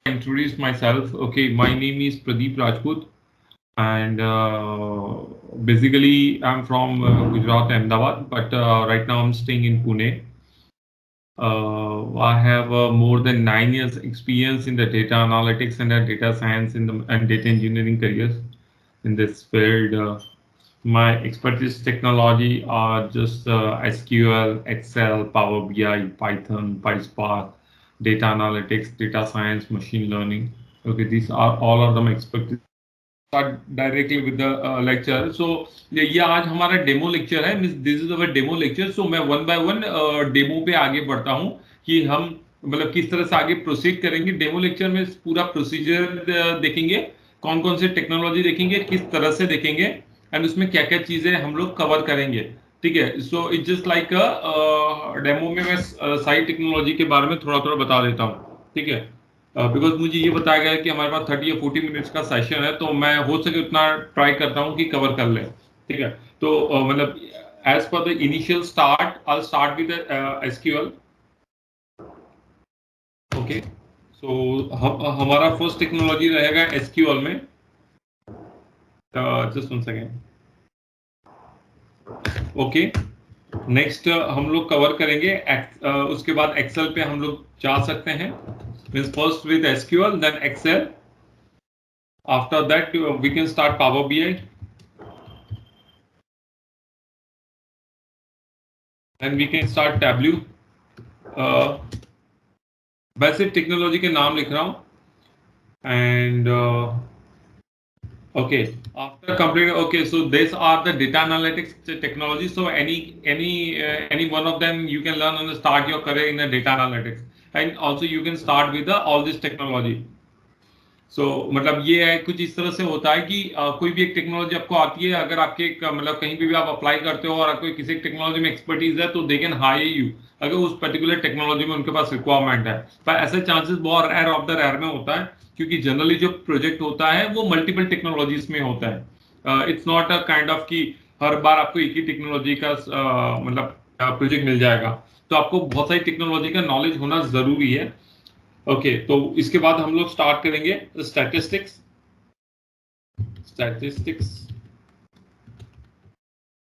introduce myself. Okay, my name is Pradeep Rajput, and basically I'm from Gujarat, Ahmedabad, but right now I'm staying in Pune. I have more than 9 years experience in the data analytics and data science and data engineering careers in this field. My expertise technology are just SQL, Excel, Power BI, Python, PySpark, data analytics, data science, machine learning. Okay, these are all of them expertise. Start directly with the lecture. So ये आज हमारा demo lecture है. This is our demo lecture. So मैं one by one demo पे आगे बढ़ता हूँ कि हम मतलब किस तरह से आगे प्रोसीड करेंगे. डेमो लेक्चर में पूरा प्रोसीजर देखेंगे, कौन कौन से टेक्नोलॉजी देखेंगे, किस तरह से देखेंगे एंड उसमें क्या क्या चीजें हम लोग कवर करेंगे. ठीक है. So it's just like demo में मैं सारी टेक्नोलॉजी के बारे में थोड़ा थोड़ा बता देता हूँ. ठीक है. बिकॉज मुझे ये बताया गया है कि हमारे पास 30 या 40 मिनट्स का सेशन है, तो मैं हो सके उतना ट्राई करता हूँ कि कवर कर ले. ठीक है. तो मतलब एज पर the initial start I start with SQL. Okay. So हमारा फर्स्ट टेक्नोलॉजी रहेगा एसक्यूएल में. Just one second. Okay. Next हम लोग कवर करेंगे उसके बाद एक्सेल पे हम लोग जा सकते हैं. Means first with SQL then Excel. After that, we can start Power BI. And we can start Tableau. वैसे टेक्नोलॉजी के नाम लिख रहा हूँ. And okay, after complete, okay, so these are the data analytics technology. So any one of them you can learn and start your career in the data analytics. And also you can start with all this technology. मतलब ये है कुछ इस तरह से होता है कि कोई भी एक टेक्नोलॉजी आपको आती है, अगर आपके मतलब कहीं पे भी आप अप्लाई करते हो और कोई किसी टेक्नोलॉजी में एक्सपर्टीज है तो दे कैन हायर यू अगर उस पर्टिकुलर टेक्नोलॉजी में उनके पास रिक्वायरमेंट है. पर ऐसे चांसेस बहुत रेयर ऑफ द रेयर में होता है, क्योंकि जनरली जो प्रोजेक्ट होता है वो मल्टीपल टेक्नोलॉजीज में होता है. It's not a kind of कि हर बार आपको एक ही टेक्नोलॉजी का मतलब प्रोजेक्ट मिल जाएगा. तो आपको बहुत सारी टेक्नोलॉजी का नॉलेज होना जरूरी है. ओके. तो इसके बाद हम लोग स्टार्ट करेंगे statistics.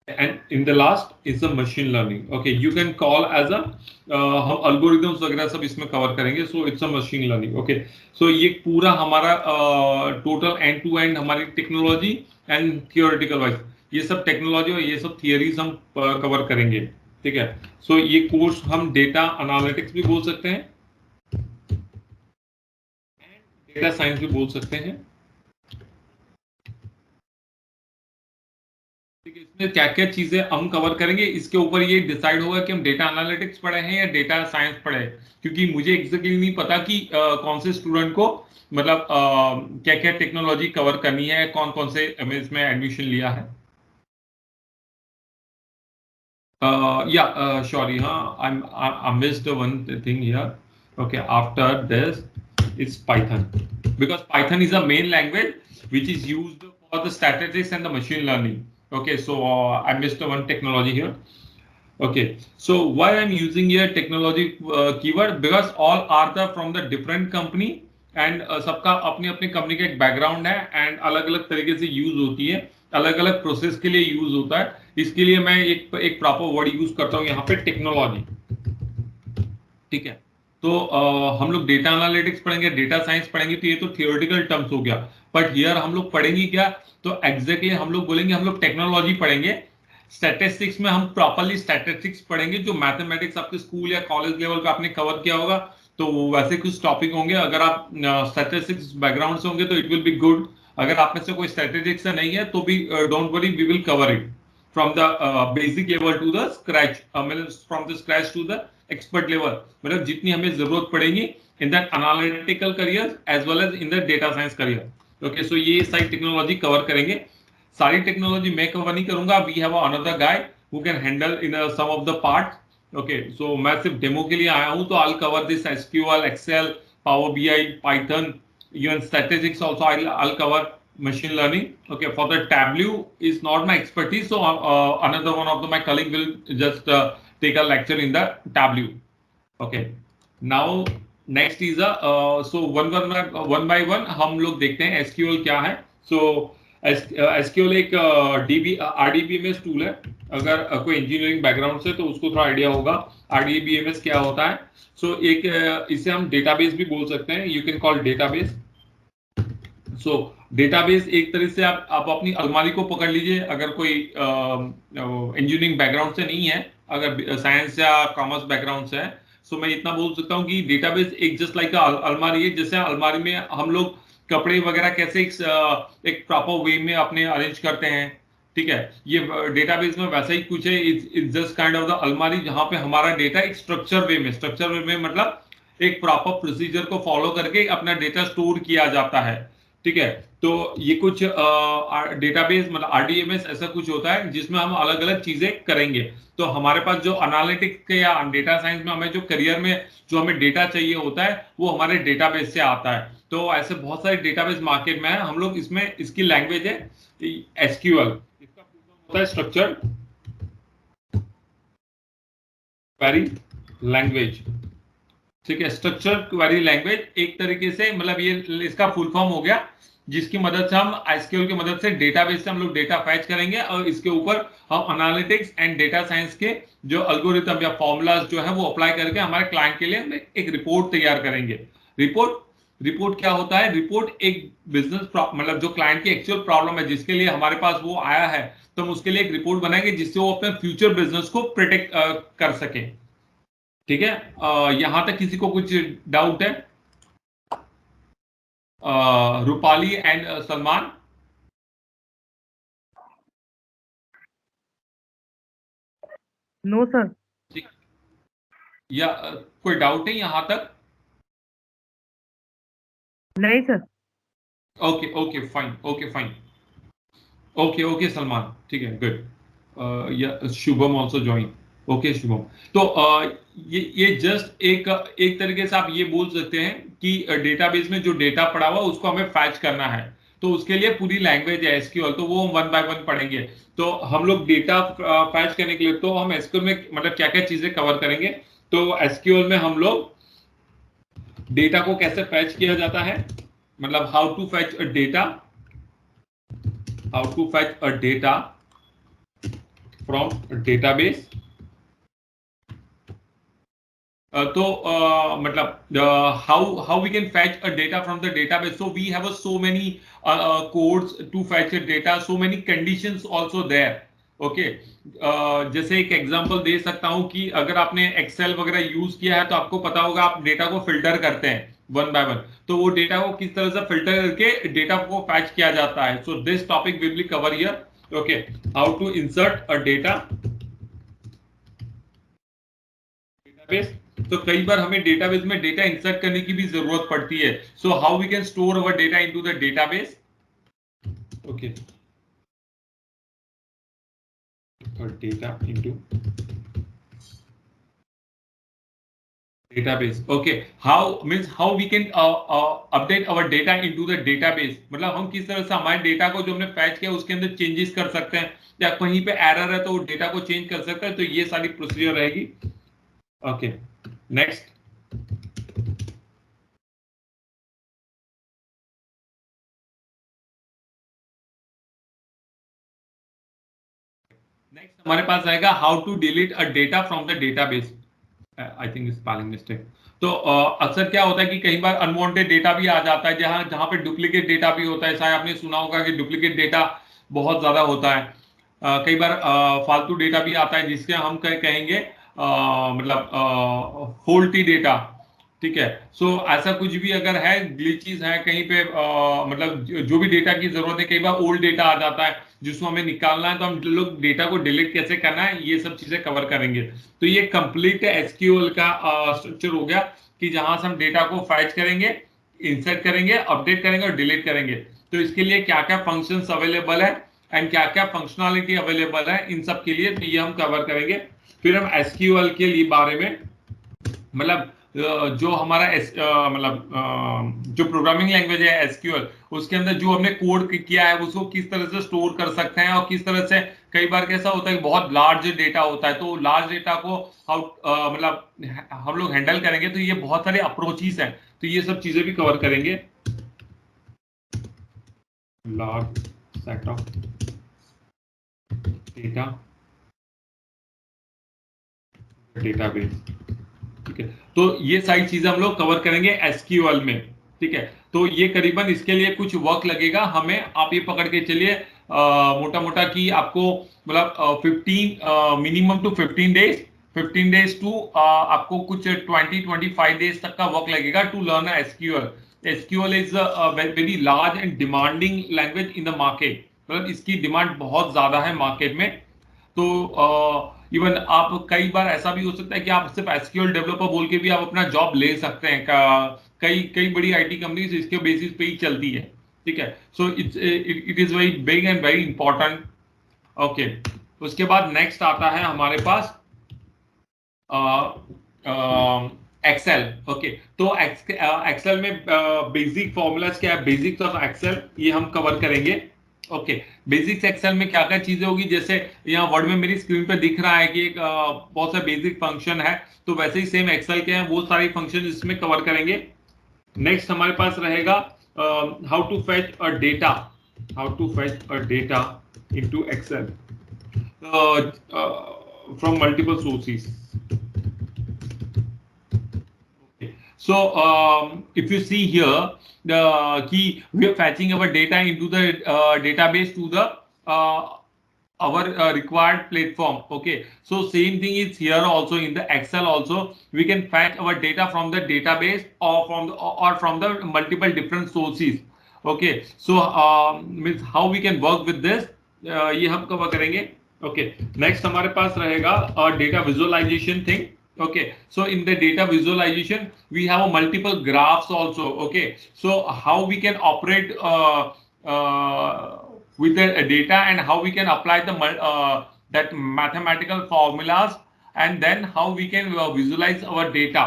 And in the last is the machine learning. Okay. You can call as a um algorithms वगैरह सब इसमें कवर करेंगे. So it's a machine learning. Okay. So ये पूरा हमारा टोटल एंड टू एंड हमारी टेक्नोलॉजी एंड थियोरेटिकल वाइज ये सब टेक्नोलॉजी और ये सब थियरीज हम कवर करेंगे. ठीक है. सो ये कोर्स हम डेटा एनालिटिक्स भी बोल सकते हैं, डेटा साइंस भी बोल सकते हैं. ठीक है. इसमें क्या क्या चीजें हम कवर करेंगे इसके ऊपर ये डिसाइड होगा कि हम डेटा एनालिटिक्स पढ़े हैं या डेटा साइंस पढ़े हैं, क्योंकि मुझे एग्जैक्टली नहीं पता कि कौन से स्टूडेंट को मतलब क्या क्या टेक्नोलॉजी कवर करनी है, कौन कौन से इसमें एडमिशन लिया है. Yeah, sorry, I missed one thing here. Okay, after this is Python, because Python is a main language which is used for the statistics and the machine learning. Okay, so I missed one technology here. Okay, so why I'm using here technology keyword, because all are the from the different company and सबका अपनी अपनी company का एक background है and अलग अलग तरीके से यूज होती है, अलग अलग प्रोसेस के लिए यूज होता है. इसके लिए मैं एक प्रॉपर वर्ड यूज करता हूँ यहाँ पे, टेक्नोलॉजी. ठीक है. तो हम लोग डेटा एनालिटिक्स पढ़ेंगे, डेटा साइंस पढ़ेंगे, तो ये तो थियोरेटिकल टर्म्स हो गया. बट हियर हम लोग पढ़ेंगे क्या, तो एग्जैक्टली हम लोग बोलेंगे हम लोग टेक्नोलॉजी पढ़ेंगे. स्टैटिस्टिक्स में हम प्रॉपरली स्टैटिस्टिक्स पढ़ेंगे, जो मैथमेटिक्स आपके स्कूल या कॉलेज लेवल पे आपने कवर किया होगा, तो वैसे कुछ टॉपिक होंगे. अगर आप स्टैटिस्टिक्स बैकग्राउंड से होंगे तो इट विल बी गुड. अगर आप में से कोई स्टैटिस्टिक्स से नहीं है तो भी don't worry, we will cover it from the basic level to the scratch, मतलब from the scratch to the expert level, मतलब जितनी हमें जरूरत पड़ेगी in the analytical career as well as in the data science career. Okay. So ये सारी technology cover करेंगे. सारी टेक्नोलॉजी मैं कवर नहीं करूंगा. We have another guy who can handle in some of the part. Okay. So मैं सिर्फ demo के लिए आया हूं, तो I will cover this SQL, Excel, power BI, Python, even statistics also. I'll cover machine learning. Okay, for the Tableau is not my expertise, so another one of my colleague will just take a lecture in the Tableau. Okay. Now next is so one by one हम लोग देखते हैं SQL क्या है. सो SQL एक dB RDBMS tool है. अगर कोई इंजीनियरिंग बैकग्राउंड से तो उसको थोड़ा आइडिया होगा आरडीबीएमएस क्या होता है. सो एक इसे हम डेटाबेस भी बोल सकते हैं. You can call database. So database एक तरह से आप अपनी अलमारी को पकड़ लीजिए. अगर कोई इंजीनियरिंग बैकग्राउंड से नहीं है, अगर साइंस या कॉमर्स बैकग्राउंड से है, सो मैं इतना बोल सकता हूँ कि डेटाबेस एक जस्ट लाइक अलमारी है. जैसे अलमारी में हम लोग कपड़े वगैरह कैसे एक प्रॉपर वे में अपने अरेंज करते हैं, ठीक है, ये डेटाबेस में वैसा ही कुछ है. It's just kind of the अलमारी जहां पे हमारा डेटा एक स्ट्रक्चर वे में मतलब एक प्रॉपर प्रोसीजर को फॉलो करके अपना डेटा स्टोर किया जाता है. ठीक है, तो ये कुछ डेटाबेस मतलब आरडीएमएस ऐसा कुछ होता है जिसमें हम अलग अलग चीजें करेंगे. तो हमारे पास जो एनालिटिक्स के या डेटा साइंस में हमें जो करियर में जो हमें डेटा चाहिए होता है वो हमारे डेटाबेस से आता है. तो ऐसे बहुत सारे डेटाबेस मार्केट में है. हम लोग इसमें इसकी लैंग्वेज है एसक्यूएल. इसका होता है स्ट्रक्चर्ड क्वेरी लैंग्वेज. ठीक है, स्ट्रक्चर क्वेरी लैंग्वेज एक तरीके से मतलब ये इसका फुल फॉर्म हो गया जिसकी मदद से हम एसक्यूएल की मदद से डेटाबेस से हम लोग डेटा फैच करेंगे और इसके ऊपर हम एनालिटिक्स एंड डेटा साइंस के जो एल्गोरिथम या फॉर्मूलाज जो है वो अप्लाई करके हमारे क्लाइंट के लिए हम एक रिपोर्ट तैयार करेंगे. रिपोर्ट क्या होता है? रिपोर्ट एक बिजनेस मतलब जो क्लाइंट की एक्चुअल प्रॉब्लम है जिसके लिए हमारे पास वो आया है, तो हम उसके लिए एक रिपोर्ट बनाएंगे जिससे वो अपने फ्यूचर बिजनेस को प्रोटेक्ट कर सके. ठीक है, यहां तक किसी को कुछ डाउट है? Rupali and Salman. No sir. या कोई डाउट है यहां तक? नहीं sir. Okay fine. Okay Salman, ठीक है, गुड. या Shubham also join. Okay Shubham. तो ये जस्ट एक तरीके से आप ये बोल सकते हैं कि डेटाबेस में जो डेटा पड़ा हुआ उसको हमें फैच करना है. तो उसके लिए पूरी लैंग्वेज है एसक्यूएल, तो वो हम वन बाय वन पढ़ेंगे. तो हम लोग डेटा फैच करने के लिए तो हम एसक्यूएल में मतलब क्या क्या चीजें कवर करेंगे. तो एसक्यूएल में हम लोग डेटा को कैसे फैच किया जाता है, मतलब how to fetch a data from database. तो मतलब how we can fetch a data from the database. So we have so many codes to fetch a data, so many conditions also there. Okay, जैसे एक example दे सकता हूं कि अगर आपने Excel वगैरह यूज किया है तो आपको पता होगा आप डेटा को फिल्टर करते हैं वन बाय वन. तो वो डेटा को किस तरह से फिल्टर करके डेटा को फैच किया जाता है. So this topic will be cover here. Okay, how to insert a database. तो कई बार हमें डेटाबेस में डेटा इंसर्ट करने की भी जरूरत पड़ती है. So how we can store our data into the database. Okay, data into database. Okay, how we can update our data into the database. मतलब हम किस तरह से हमारे डेटा को जो हमने फैच किया उसके अंदर चेंजेस कर सकते हैं या कहीं पे एरर है तो वो डेटा को चेंज कर सकते हैं. तो ये सारी प्रोसीजर रहेगी. Okay, next. नेक्स्ट हमारे पास आएगा how to delete a data from the database. I think spelling mistake. तो अक्सर क्या होता है कि कई बार अनवांटेड डेटा भी आ जाता है जहां जहां पे डुप्लीकेट डेटा भी होता है. शायद आपने सुना होगा कि डुप्लीकेट डेटा बहुत ज्यादा होता है. कई बार फालतू डेटा भी आता है जिसके हम कहेंगे मतलब फॉल्टी डेटा. ठीक है, सो ऐसा कुछ भी अगर है, ग्लिचेस है कहीं पे मतलब जो भी डेटा की जरूरत है, कई बार ओल्ड डेटा आ जाता है जिसको हमें निकालना है, तो हम लोग डेटा को डिलीट कैसे करना है ये सब चीजें कवर करेंगे. तो ये कंप्लीट एसक्यूएल का स्ट्रक्चर हो गया कि जहां से हम डेटा को फैच करेंगे, इंसर्ट करेंगे, अपडेट करेंगे और डिलीट करेंगे. तो इसके लिए क्या क्या फंक्शंस अवेलेबल है एंड क्या क्या फंक्शनैलिटी अवेलेबल है इन सब के लिए, तो ये हम कवर करेंगे. फिर हम एसक्यूएल के लिए बारे में मतलब जो हमारा जो प्रोग्रामिंग लैंग्वेज है एसक्यूएल, उसके अंदर जो हमने कोड किया है उसको किस तरह से स्टोर कर सकते हैं और किस तरह से, कई बार कैसा होता है कि बहुत लार्ज डेटा होता है, तो लार्ज डेटा को हम लोग हैंडल करेंगे, तो ये बहुत सारे अप्रोचेस हैं, तो ये सब चीजें भी कवर करेंगे। Large set of data, database, ठीक है, तो ये सारी चीजें हम लोग कवर करेंगे एसक्यूएल में, ठीक है। तो ये करीबन इसके लिए कुछ वर्क लगेगा हमें, आप ये पकड़ के चलिए मोटा मोटा कि आपको मतलब 15 minimum to 15 days, 15 days to आपको कुछ 20-25 डेज तक का वर्क लगेगा to learn SQL. SQL is very large and demanding language in the market, मतलब इसकी डिमांड बहुत ज्यादा है मार्केट में। तो इवन आप कई बार ऐसा भी हो सकता है कि आप सिर्फ एसक्यूएल डेवलपर बोल के भी आप अपना जॉब ले सकते हैं, कई कई बड़ी आईटी कंपनीज इसके बेसिस पे ही चलती है, ठीक है। So it is very big and very important. Okay, उसके बाद नेक्स्ट आता है हमारे पास एक्सेल। ओके, तो एक्सेल में बेसिक फॉर्मूलाज क्या है, बेसिक्स ऑफ एक्सेल, ये हम कवर करेंगे। ओके, बेसिक्स एक्सेल में क्या क्या चीजें होगी, जैसे यहाँ वर्ड में मेरी स्क्रीन पे दिख रहा है कि एक बहुत सा बेसिक फंक्शन है, तो वैसे ही सेम एक्सेल के हैं वो सारे फंक्शन इसमें कवर करेंगे। नेक्स्ट हमारे पास रहेगा how to fetch a data, how to fetch a data into Excel from multiple sources. So if you see here, the key, we are fetching our data into the database to the our required platform. Okay, so same thing is here also in the Excel also, we can fetch our data from the database or from the multiple different sources. Okay, so means how we can work with this, ये हम cover करेंगे। Okay, next हमारे पास रहेगा data visualization thing। Okay, so in the data visualization we have a multiple graphs also। Okay, so how we can operate with the data and how we can apply the that mathematical formulas, and then how we can visualize our data।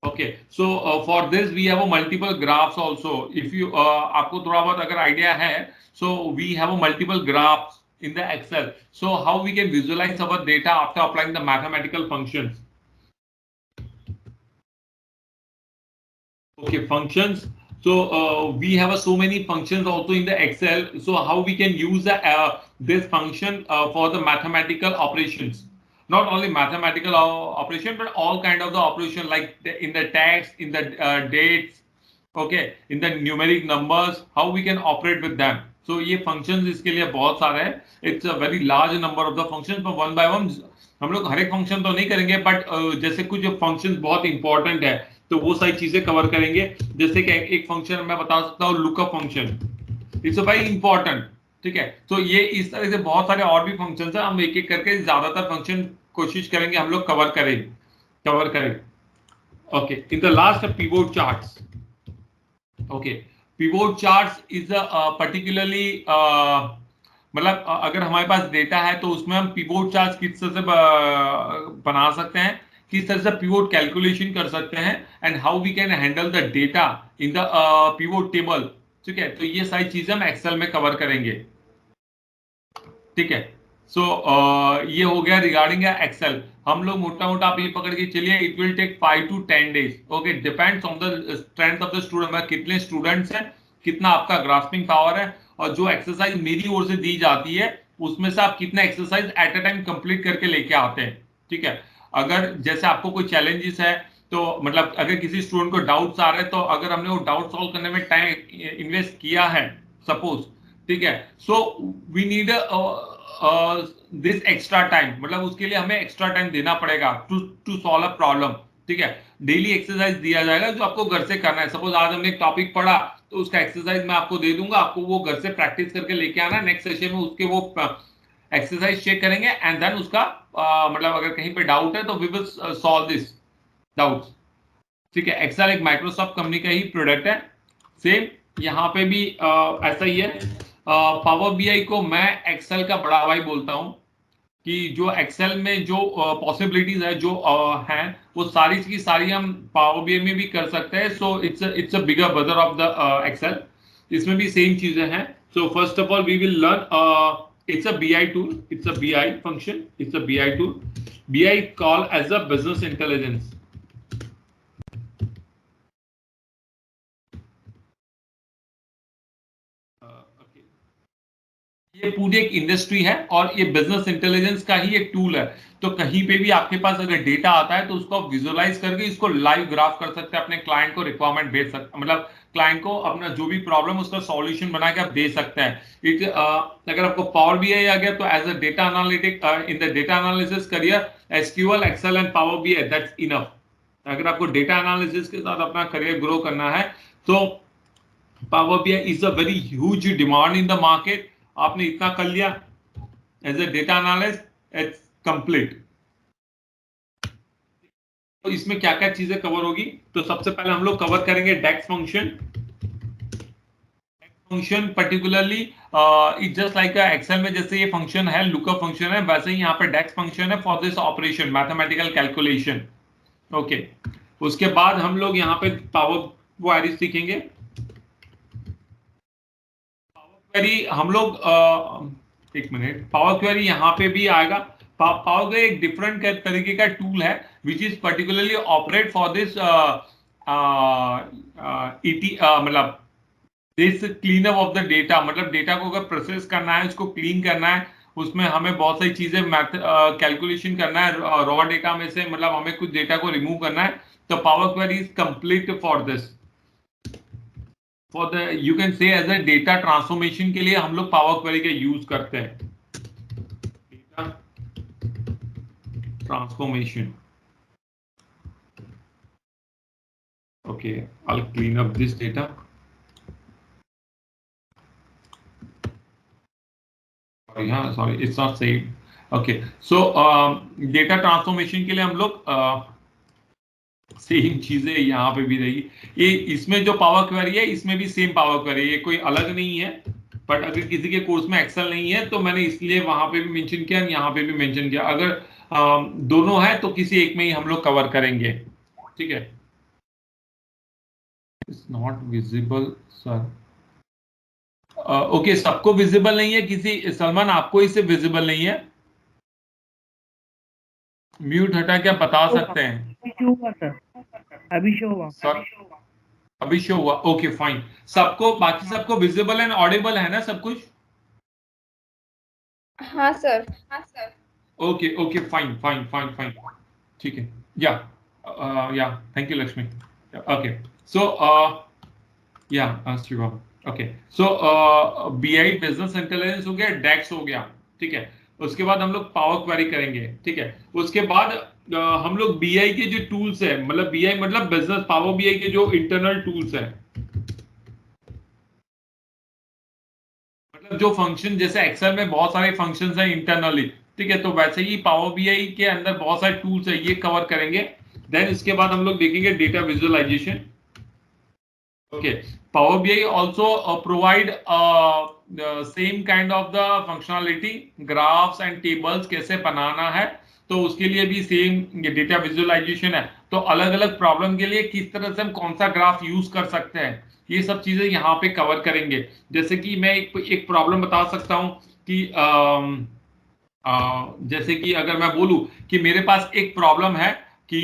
Okay, so for this we have a multiple graphs also। if you आपको थोड़ा बहुत अगर idea है, so we have a multiple graphs in the Excel, so how we can visualize our data after applying the mathematical functions। Okay, functions, so we have so many functions also in the Excel, so how we can use this function for the mathematical operations, not only mathematical operation but all kind of the operation, like in the text, in the dates, okay, in the numeric numbers, how we can operate with them। so ये functions इसके लिए बहुत सारे हैं, it's a very large number of the functions, but one by one हम लोग हर एक function तो नहीं करेंगे, बट जैसे कुछ फंक्शंस बहुत इंपॉर्टेंट है तो वो सारी चीजें कवर करेंगे। जैसे कि एक फंक्शन मैं बता सकता हूँ, lookup function, it's very important, ठीक है। तो ये इस तरह से बहुत सारे और भी फंक्शंस हैं, हम एक एक करके ज्यादातर फंक्शन कोशिश करेंगे हम लोग कवर करें। Okay, in the last pivot charts. Okay, pivot charts is particularly मतलब अगर हमारे पास डेटा है तो उसमें हम पिवोट चार्ट किस तरह से बना सकते हैं, किस तरह से पिवोट कैलकुलेशन कर सकते हैं, and how we can handle the data in the pivot table, ठीक है। तो ये सारी चीजें हम एक्सेल में कवर करेंगे, ठीक है। सो ये हो गया रिगार्डिंग एक्सेल। हम लोग मोटा मोटा आप ये पकड़ के चलिए, it will take 5 to 10 days। Okay, depends on the strength of the student, कितने स्टूडेंट्स हैं, कितना आपका ग्रास्पिंग पावर है, और जो एक्सरसाइज मेरी ओर से दी जाती है उसमें से आप कितना exercise at a time complete करके लेके आते हैं, ठीक है। अगर जैसे आपको कोई चैलेंजेस है, तो मतलब अगर किसी स्टूडेंट को डाउट्स आ रहे हैं, तो अगर हमने वो डाउट सॉल्व करने में टाइम इन्वेस्ट किया है सपोज, ठीक है, so we need this extra time, मतलब उसके लिए हमें एक्स्ट्रा टाइम देना पड़ेगा टू सॉल्व अ प्रॉब्लम, ठीक है। डेली एक्सरसाइज दिया जाएगा जो आपको घर से करना है। सपोज आज हमने एक टॉपिक पढ़ा, तो उसका एक्सरसाइज मैं आपको दे दूंगा, आपको वो घर से प्रैक्टिस करके लेके आना, नेक्स्ट सेशन में उसके वो एक्सरसाइज चेक करेंगे, एंड देन उसका मतलब अगर कहीं पे डाउट है तो we will solve this doubts, ठीक है। एक्सेल एक माइक्रोसॉफ्ट कंपनी का ही प्रोडक्ट है। सेम यहाँ पे भी ऐसा ही है। पावर बीआई को मैं एक्सेल का बड़ा भाई बोलता हूँ, कि जो एक्सेल में जो पॉसिबिलिटीज है जो हैं वो सारी की सारी हम पावर बीआई में भी कर सकते हैं. So it's a bigger brother of the Excel. इसमें भी सेम चीजें हैं. So first of all we will learn it's a BI tool, it's a BI function, it's a BI tool. BI call as a business intelligence. Okay. ये पूरी एक industry है और ये बिजनेस इंटेलिजेंस का ही एक टूल है. तो कहीं पे भी आपके पास अगर डेटा आता है तो उसको आप विजुअलाइज करके इसको लाइव ग्राफ कर सकते हैं, अपने क्लाइंट को रिक्वायरमेंट भेज सकते, मतलब क्लाइंट को अपना जो भी प्रॉब्लम उसका सॉल्यूशन बना के आप दे सकते हैं. अगर आपको पावर बीआई आ गया तो as a data analytic in the data analysis career SQL Excel and Power BI that's enough. अगर आपको डेटा एनालिसिस के साथ अपना करियर ग्रो करना है तो Power BI is a very huge demand in the market. आपने इतना कर लिया as a data analyst, it's complete. तो इसमें क्या क्या चीजें कवर होगी? तो सबसे पहले हम लोग कवर करेंगे DAX function. Function particularly it just like Excel में जैसे ये फंक्शन है, लुकअप फंक्शन है, वैसे ही यहाँ पे डेक्स फंक्शन है for this operation, mathematical calculation. Okay. उसके बाद हम लोग यहाँ पे पावर क्वेरी सीखेंगे. क्वेरी हम लोग एक मिनट, पावर क्वेरी यहाँ पे भी आएगा. पावर क्वेरी एक डिफरेंट तरीके का टूल है which is particularly operate for this ET, मतलब this cleanup of the data. मतलब डेटा को अगर प्रोसेस करना है, उसको क्लीन करना है, उसमें हमें बहुत सारी चीजें कैलकुलेशन करना है रॉ डेटा में से, मतलब हमें कुछ डेटा को रिमूव करना है. तो Power Query is complete for this. For the you can say as a data transformation के लिए हम लोग पावर क्वेरी का यूज करते हैं. Data transformation. Okay, I'll clean up this data. Sorry, it's not saved. Okay, so data transformation के लिए हम लोग सेम चीजें यहाँ पे भी रहेगी. ये इसमें जो पावर क्वेरी है इसमें भी सेम पावर क्वेरी है, ये कोई अलग नहीं है. बट अगर किसी के कोर्स में एक्सेल नहीं है तो मैंने इसलिए वहां पे भी मेंशन किया, यहाँ पे भी मेंशन किया. अगर दोनों है तो किसी एक में ही हम लोग कवर करेंगे. ठीक है. It's not visible sir. Okay, सबको विजिबल नहीं है. किसी सलमान आपको इससे विजिबल नहीं है? म्यूट हटा के आप बता सकते हैं. अभी शो हुआ सर अभी शो हुआ. Okay fine. सबको, बाकी सबको विजिबल एंड ऑडिबल है ना सब कुछ? हाँ sir. Okay okay fine fine fine fine. ठीक है. Yeah thank you Lakshmi. Okay so yeah Shivam. Okay so BI business intelligence हो गया, डेक्स हो गया. ठीक है. उसके बाद हम लोग पावर क्वेरी करेंगे. ठीक है. उसके बाद हम लोग बीआई के जो टूल्स है, मतलब बीआई मतलब बिजनेस पावर बीआई के जो इंटरनल टूल्स है, मतलब जो फंक्शन, जैसे एक्सेल में बहुत सारे फंक्शंस हैं इंटरनली. ठीक है. तो वैसे ही पावर बीआई के अंदर बहुत सारे टूल्स है, ये कवर करेंगे. देन इसके बाद हम लोग देखेंगे data visualisation. Okay. Power BI also provide same kind of the functionality, graphs and tables कैसे बनाना है, तो उसके लिए भी सेम डेटा विजुअलाइजेशन है. तो अलग अलग प्रॉब्लम के लिए किस तरह से हम कौन सा ग्राफ यूज कर सकते हैं, ये सब चीजें यहाँ पे कवर करेंगे. जैसे कि मैं एक प्रॉब्लम बता सकता हूँ कि जैसे कि अगर मैं बोलूं कि मेरे पास एक प्रॉब्लम है कि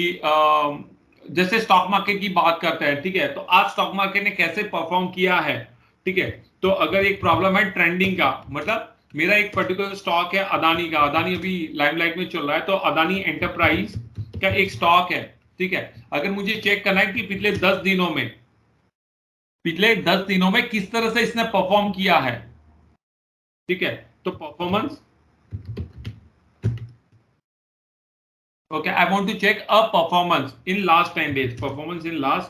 जैसे स्टॉक मार्केट की बात करते हैं. ठीक है. तो आज स्टॉक मार्केट ने कैसे परफॉर्म किया है. ठीक है. तो अगर एक प्रॉब्लम है ट्रेंडिंग का, मतलब मेरा एक पर्टिकुलर स्टॉक है अदानी का, अदानी अभी लाइमलाइट में चल रहा है, तो अदानी एंटरप्राइज का एक स्टॉक है. ठीक है. अगर मुझे चेक करना है कि पिछले 10 दिनों में किस तरह से इसने परफॉर्म किया है. ठीक है. तो performance, okay, I want to check a performance in last 10 days. Performance in last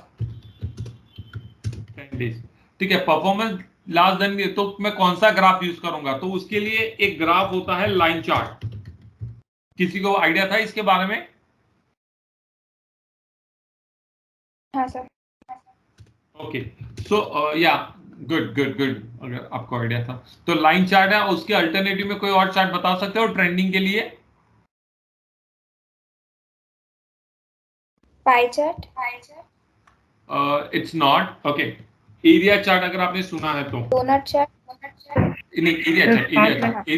10 days. ठीक है. परफॉर्मेंस लास्ट 10 days, तो मैं कौन सा ग्राफ यूज करूंगा? तो उसके लिए एक ग्राफ होता है लाइन चार्ट. किसी को आइडिया था इसके बारे में? हाँ सर. ओके. सो या गुड. अगर आपको आइडिया था तो लाइन चार्ट है. उसके अल्टरनेटिव में कोई और चार्ट बता सकते हो ट्रेंडिंग के लिए? Pie chart. It's not okay. Area chart अगर आपने सुना है तो Donut chart. नहीं, area chart,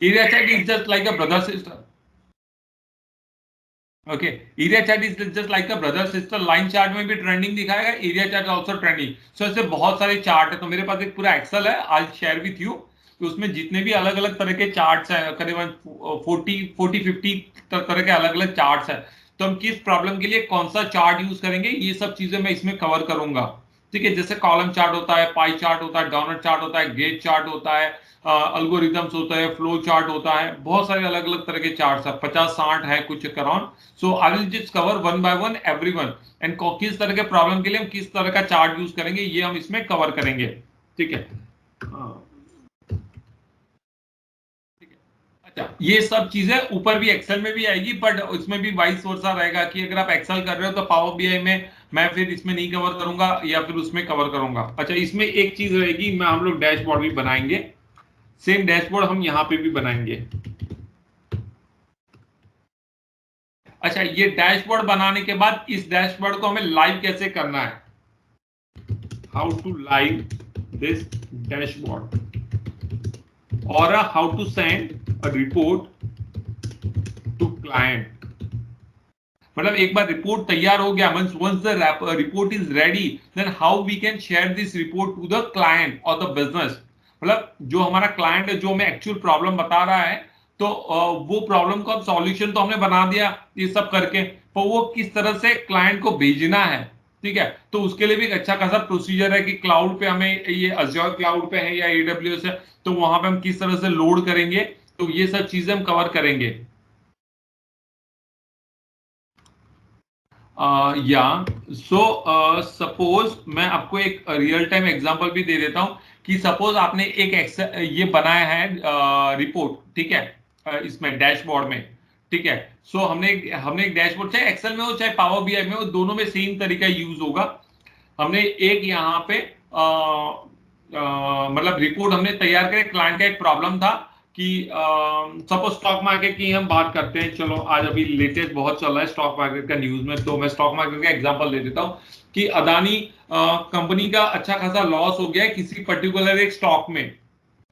area chart is just like a brother sister. Okay, area chart is just like a brother sister. Line chart में भी ट्रेंडिंग दिखाएगा, area chart also trending. सो ऐसे बहुत सारे चार्ट है। तो मेरे पास एक पूरा एक्सेल है, आई शेयर विथ यू। तो उसमें जितने भी अलग अलग तरह के चार्ट्स हैं, करीबन 40-50 तरह के अलग अलग चार्ट्स हैं। तो हम किस प्रॉब्लम के लिए कौन सा चार्ट यूज करेंगे, ये सब चीजें मैं इसमें कवर करूंगा। ठीक है, जैसे कॉलम चार्ट होता है, पाई चार्ट होता है, डोनट चार्ट होता है, गेट चार्ट होता है, अल्गोरिथम्स होता है, फ्लो चार्ट होता है, बहुत सारे अलग अलग तरह के चार्ट्स है, 50-60 है कुछ around. So I will just cover one by one every one, and किस तरह के प्रॉब्लम के लिए हम किस तरह का चार्ट यूज करेंगे, ये हम इसमें कवर करेंगे। ठीक है, अच्छा, ये सब चीजें ऊपर भी एक्सेल में भी आएगी, बट इसमें भी वाइस वर्सा रहेगा कि अगर आप एक्सेल कर रहे हो तो पावर बीआई में मैं फिर इसमें नहीं कवर करूंगा या फिर उसमें कवर करूंगा। अच्छा, इसमें एक चीज रहेगी, मैं हम लोग डैशबोर्ड भी बनाएंगे। सेम डैशबोर्ड हम यहां पे भी बनाएंगे। अच्छा, ये डैशबोर्ड बनाने के बाद इस डैशबोर्ड को हमें लाइव कैसे करना है, how to live this dashboard, और how to send a report to client. मतलब एक बार रिपोर्ट तैयार हो गया, once the report is ready, then how we can share this report to the client or the business। मतलब जो हमारा client है, जो हमें एक्चुअल प्रॉब्लम बता रहा है, तो वो प्रॉब्लम का सॉल्यूशन तो हमने बना दिया ये सब करके, पर वो किस तरह से क्लाइंट को भेजना है। ठीक है, तो उसके लिए भी एक अच्छा खासा प्रोसीजर है कि क्लाउड पे हमें, ये अज़्योर क्लाउड पे है या AWS है, तो वहां पे हम किस तरह से लोड करेंगे, तो ये सब चीजें हम कवर करेंगे। या सो सपोज मैं आपको एक रियल टाइम एग्जांपल भी दे देता हूं कि सपोज आपने एक ये बनाया है रिपोर्ट। ठीक है, इसमें डैशबोर्ड में। ठीक है, सो हमने एक डैशबोर्ड, चाहे एक्सेल में हो चाहे पावर बीआई में हो, दोनों में सेम तरीका यूज होगा। हमने एक यहाँ पे मतलब रिपोर्ट हमने तैयार करे, क्लाइंट का एक प्रॉब्लम था कि सपोज स्टॉक मार्केट की हम बात करते हैं। चलो, आज अभी लेटेस्ट बहुत चल रहा है स्टॉक मार्केट का न्यूज में, तो मैं स्टॉक मार्केट का एग्जांपल दे देता हूं कि अदानी कंपनी का अच्छा खासा लॉस हो गया है किसी पर्टिकुलर एक स्टॉक में।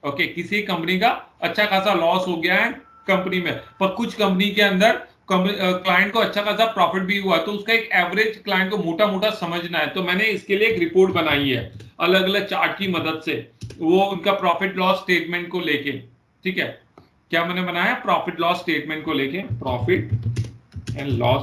ओके, किसी कंपनी का अच्छा खासा लॉस हो गया है कंपनी में, पर कुछ कंपनी के अंदर क्लाइंट को अच्छा खासा प्रॉफिट भी हुआ, तो उसका एक एवरेज क्लाइंट को मोटा मोटा समझना है। तो मैंने इसके लिए एक रिपोर्ट बनाई है अलग अलग चार्ट की मदद से, वो उनका प्रॉफिट लॉस स्टेटमेंट को लेके। ठीक है, क्या मैंने बनाया, प्रॉफिट लॉस स्टेटमेंट को लेके, प्रॉफिट एंड लॉस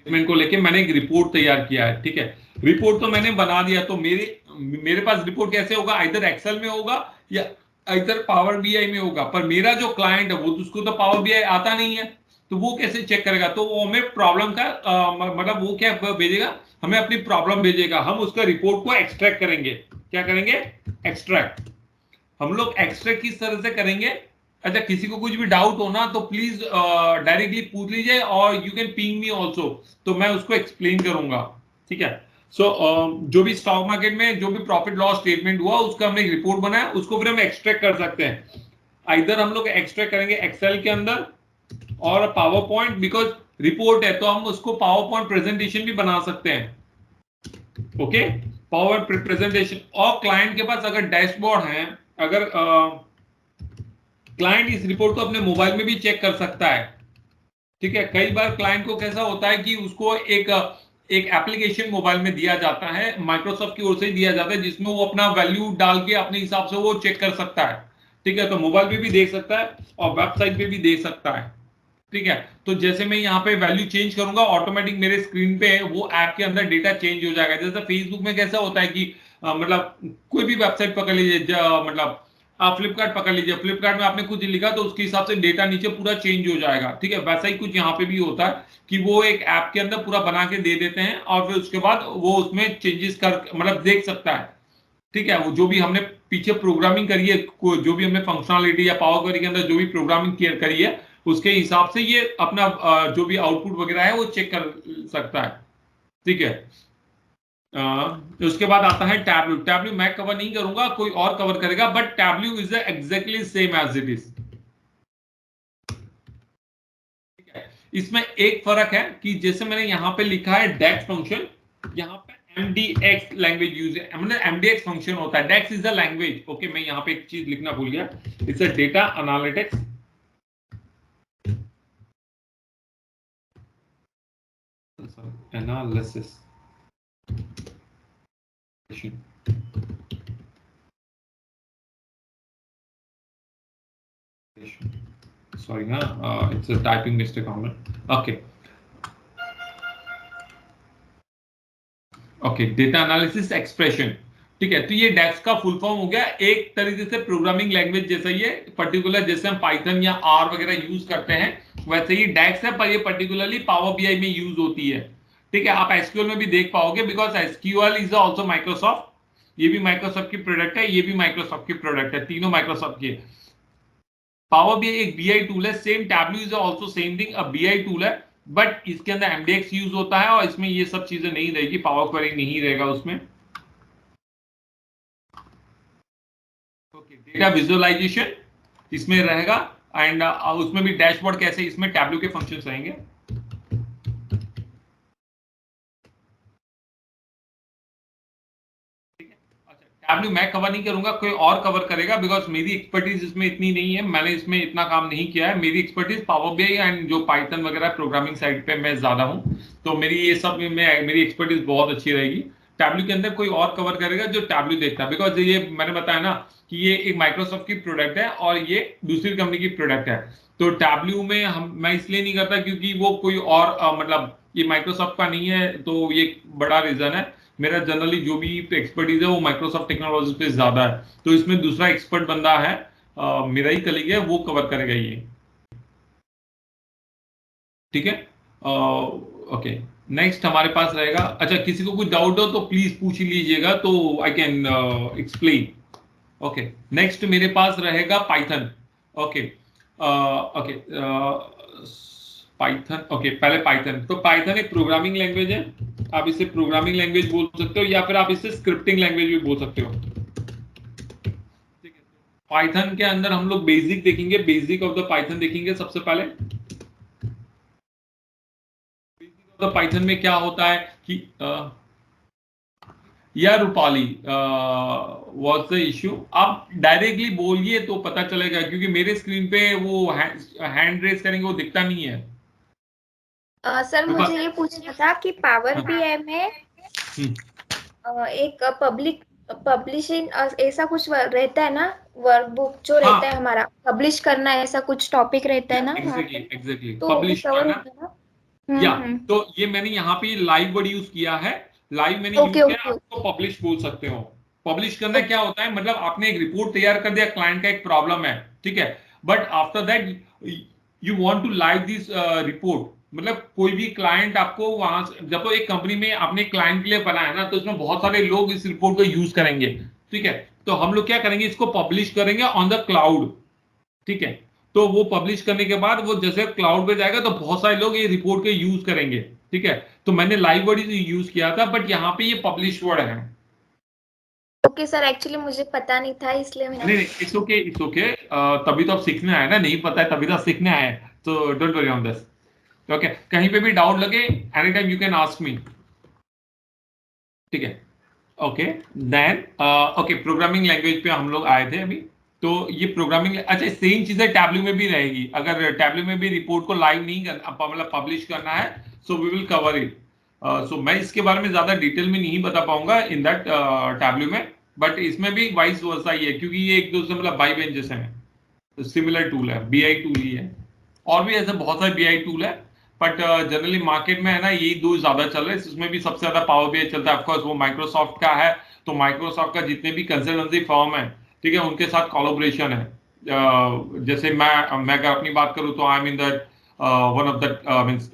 स्टेटमेंट को लेके मैंने एक रिपोर्ट तैयार किया है। ठीक है, रिपोर्ट तो मैंने बना दिया, तो मेरे पास रिपोर्ट कैसे होगा, आइदर एक्सेल में होगा या इधर पावर बीआई में होगा। पर मेरा जो क्लाइंट है, वो उसको तो पावर बीआई आता नहीं है, तो वो कैसे चेक करेगा, तो वो हमें प्रॉब्लम का मतलब वो क्या भेजेगा, हमें अपनी प्रॉब्लम भेजेगा, हम उसका रिपोर्ट को एक्सट्रैक्ट करेंगे। क्या करेंगे, एक्सट्रैक्ट। हम लोग एक्सट्रैक्ट किस तरह से करेंगे। अच्छा, किसी को कुछ भी डाउट हो ना, तो प्लीज डायरेक्टली पूछ लीजिए, और you can ping me also, तो मैं उसको एक्सप्लेन करूंगा। ठीक है, सो जो भी स्टॉक मार्केट में जो भी प्रॉफिट लॉस स्टेटमेंट हुआ, उसका हमने एक रिपोर्ट बनाया, उसको फिर हम एक्सट्रैक्ट कर सकते हैं। इधर हम लोग एक्सट्रैक्ट करेंगे एक्सेल के अंदर और पावर पॉइंट, बिकॉज रिपोर्ट है तो हम उसको पावर पॉइंट प्रेजेंटेशन भी बना सकते हैं। Okay, power presentation. और क्लाइंट के पास अगर डैशबोर्ड है, अगर क्लाइंट इस रिपोर्ट को अपने मोबाइल में भी चेक कर सकता है। ठीक है, कई बार क्लाइंट को कैसा होता है कि उसको एक एप्लीकेशन मोबाइल में दिया जाता है, माइक्रोसॉफ्ट की ओर से दिया जाता है, जिसमें वो अपना वैल्यू डाल के अपने हिसाब से वो चेक कर सकता है। ठीक है, तो मोबाइल पे भी देख सकता है और वेबसाइट पे भी देख सकता है। ठीक है, तो जैसे मैं यहाँ पे वैल्यू चेंज करूंगा, ऑटोमेटिक मेरे स्क्रीन पे वो ऐप के अंदर डेटा चेंज हो जाएगा। जैसे फेसबुक में कैसा होता है कि मतलब कोई भी वेबसाइट पकड़ लीजिए, मतलब आप फ्लिपकार्ट पकड़ लीजिए, फ्लिपकार्ट में आपने कुछ लिखा तो उसके हिसाब से डेटा नीचे पूरा चेंज हो जाएगा। ठीक है, वैसा ही कुछ यहाँ पे भी होता है कि वो एक ऐप के अंदर पूरा बना के दे देते हैं, और फिर उसके बाद वो उसमें चेंजेस कर मतलब देख सकता है। ठीक है, वो जो भी हमने पीछे प्रोग्रामिंग करी है, जो भी हमने फंक्शनलिटी या पावर क्वेरी के अंदर जो भी प्रोग्रामिंग करी है, उसके हिसाब से ये अपना जो भी आउटपुट वगैरह है वो चेक कर सकता है। ठीक है, उसके बाद आता है टैबलू। टैबलू मैं कवर नहीं करूंगा, कोई और कवर करेगा, but Tableau is exactly same as it is. इसमें एक फर्क है कि जैसे मैंने यहां पे लिखा है डेक्स फंक्शन, यहां पे MDX लैंग्वेज यूज है, मतलब MDX फंक्शन होता है, डेक्स इज अ लैंग्वेज। ओके, मैं यहां पे एक चीज लिखना भूल गया, it's a data analytics analysis sorry it's a typing mistake on it. Okay, okay, data analysis expression, ठीक है। तो ये डेक्स का फुल फॉर्म हो गया, एक तरीके से प्रोग्रामिंग लैंग्वेज जैसा ही है, पर्टिकुलर जैसे हम पाइथन या आर वगैरह यूज करते हैं वैसे ही डेक्स है, पर ये पर्टिकुलरली पावर बीआई में यूज होती है, ठीक है। आप एसक्यूएल में भी देख पाओगे, because SQL is also Microsoft, ये भी माइक्रोसॉफ्ट की प्रोडक्ट है, ये भी माइक्रोसॉफ्ट की प्रोडक्ट है, तीनों माइक्रोसॉफ्ट की है। पावर बीआई एक बीआई टूल है, same tableau is also same thing, a BI tool है, बट इसके अंदर एमडीएक्स यूज होता है और इसमें ये सब चीजें नहीं रहेगी, पावर क्वेरी नहीं रहेगा उसमें। डेटा विजुअलाइजेशन इसमें रहेगा, एंड उसमें भी डैशबोर्ड कैसे, इसमें टैब्लू के फंक्शंस रहेंगे। टैब्लू मैं कवर नहीं करूंगा, कोई और कवर करेगा, बिकॉज मेरी एक्सपर्टीज इसमें इतनी नहीं है, मैंने इसमें इतना काम नहीं किया है। मेरी एक्सपर्टीज पावर बीआई एंड जो पाइथन वगैरह प्रोग्रामिंग साइड पे मैं ज्यादा हूं, तो मेरी ये सब में मेरी एक्सपर्टीज बहुत अच्छी रहेगी। टैब्लू के अंदर कोई और कवर करेगा जो टैब्लू देखता है, बिकॉज ये मैंने बताया ना कि ये एक माइक्रोसॉफ्ट की प्रोडक्ट है और ये दूसरी कंपनी की प्रोडक्ट है। तो टैब्लू में मैं इसलिए नहीं करता क्योंकि वो कोई और मतलब ये माइक्रोसॉफ्ट का नहीं है, तो ये बड़ा रीजन है। मेरा जनरली जो भी एक्सपर्टीज है वो माइक्रोसॉफ्ट टेक्नोलॉजी पे ज्यादा है, तो इसमें दूसरा एक्सपर्ट बंदा है, मेरा ही कलीग है, वो कवर करेगा ये, ठीक है। ओके, नेक्स्ट हमारे पास रहेगा, अच्छा किसी को कुछ डाउट हो तो प्लीज पूछ लीजिएगा, तो I can explain. Okay, next मेरे पास रहेगा Python. Okay, okay, Python, okay, पहले पाइथन। तो पाइथन एक प्रोग्रामिंग लैंग्वेज है, आप इसे प्रोग्रामिंग लैंग्वेज बोल सकते हो या फिर आप इसे स्क्रिप्टिंग लैंग्वेज भी बोल सकते हो, ठीक है। पाइथन के अंदर हम लोग बेसिक देखेंगे, बेसिक ऑफ द पाइथन देखेंगे सबसे पहले। बेसिक ऑफ द पाइथन में क्या होता है कि या रूपाली व्हाट्स द इश्यू, आप डायरेक्टली बोलिए तो पता चलेगा, क्योंकि मेरे स्क्रीन पे वो हैंड रेस करेंगे वो दिखता नहीं है। सर मुझे ये पूछना था कि पावर हाँ। बीआई में एक पब्लिशिंग ऐसा कुछ रहता है ना, वर्कबुक जो रहता है हमारा पब्लिश करना है, ऐसा कुछ टॉपिक रहता है ना वहाँ एग्जैक्टली पे, एग्जैक्टली, तो वो पब्लिश कवर करना, होता है ना। या हम्म। तो ये मैंने यहाँ पे लाइव वर्ड यूज किया है, लाइव मैंने यूज ओके किया, ओके आपको पब्लिश बोल सकते हो। पब्लिश करना क्या होता है, मतलब आपने एक रिपोर्ट तैयार कर दिया, क्लाइंट का एक प्रॉब्लम है, ठीक है, but after that you want to live this report, मतलब कोई भी क्लाइंट आपको वहां से, जब तो एक कंपनी में आपने क्लाइंट के लिए बनाया ना, तो उसमें बहुत सारे लोग इस रिपोर्ट को यूज करेंगे, ठीक है। तो हम लोग क्या करेंगे, इसको पब्लिश करेंगे ऑन द क्लाउड, ठीक है। तो वो पब्लिश करने के बाद वो जैसे क्लाउड पे जाएगा तो बहुत सारे लोग ये रिपोर्ट के यूज करेंगे, ठीक है। तो मैंने लाइव वर्ड यूज किया था, बट यहाँ पे ये पब्लिश वर्ड है। ओके सर, एक्चुअली मुझे पता नहीं था इसलिए नहीं मैंने। नहीं, इट्स ओके इट्स ओके, तभी तो आप सीखने आए ना, नहीं पता है तभी तो आप सीखने आए, तो don't worry on this. Okay, कहीं पे भी डाउट लगे any time you can ask me, ठीक है। Okay, then okay, programming language पे हम लोग आए थे अभी। तो ये प्रोग्रामिंग, अच्छा सेम चीजें टैब्लू में भी रहेगी, अगर टैब्लू में भी रिपोर्ट को लाइव नहीं करना, मतलब पब्लिश करना है, so we will cover it. So मैं इसके बारे में ज्यादा डिटेल में नहीं बता पाऊंगा इन दैट टैब्लू में, बट इसमें भी वाइस वर्सा ही है, क्योंकि ये एक दूसरे मतलब भाई बहन जैसे हैं, तो सिमिलर टूल है, बीआई टूल ही है। और भी ऐसे बहुत सारे बीआई टूल है, बट जनरली मार्केट में है ना यही दो ज्यादा चल रहे हैं, इसमें भी सबसे ज्यादा पावर बीआई चलता है, ऑफकोर्स वो माइक्रोसॉफ्ट का है। तो माइक्रोसॉफ्ट का जितने भी कंसल्टेंसी फर्म है, ठीक है, उनके साथ कोलैबोरेशन है। जैसे मैं अगर अपनी बात करूं तो I am in that one of that means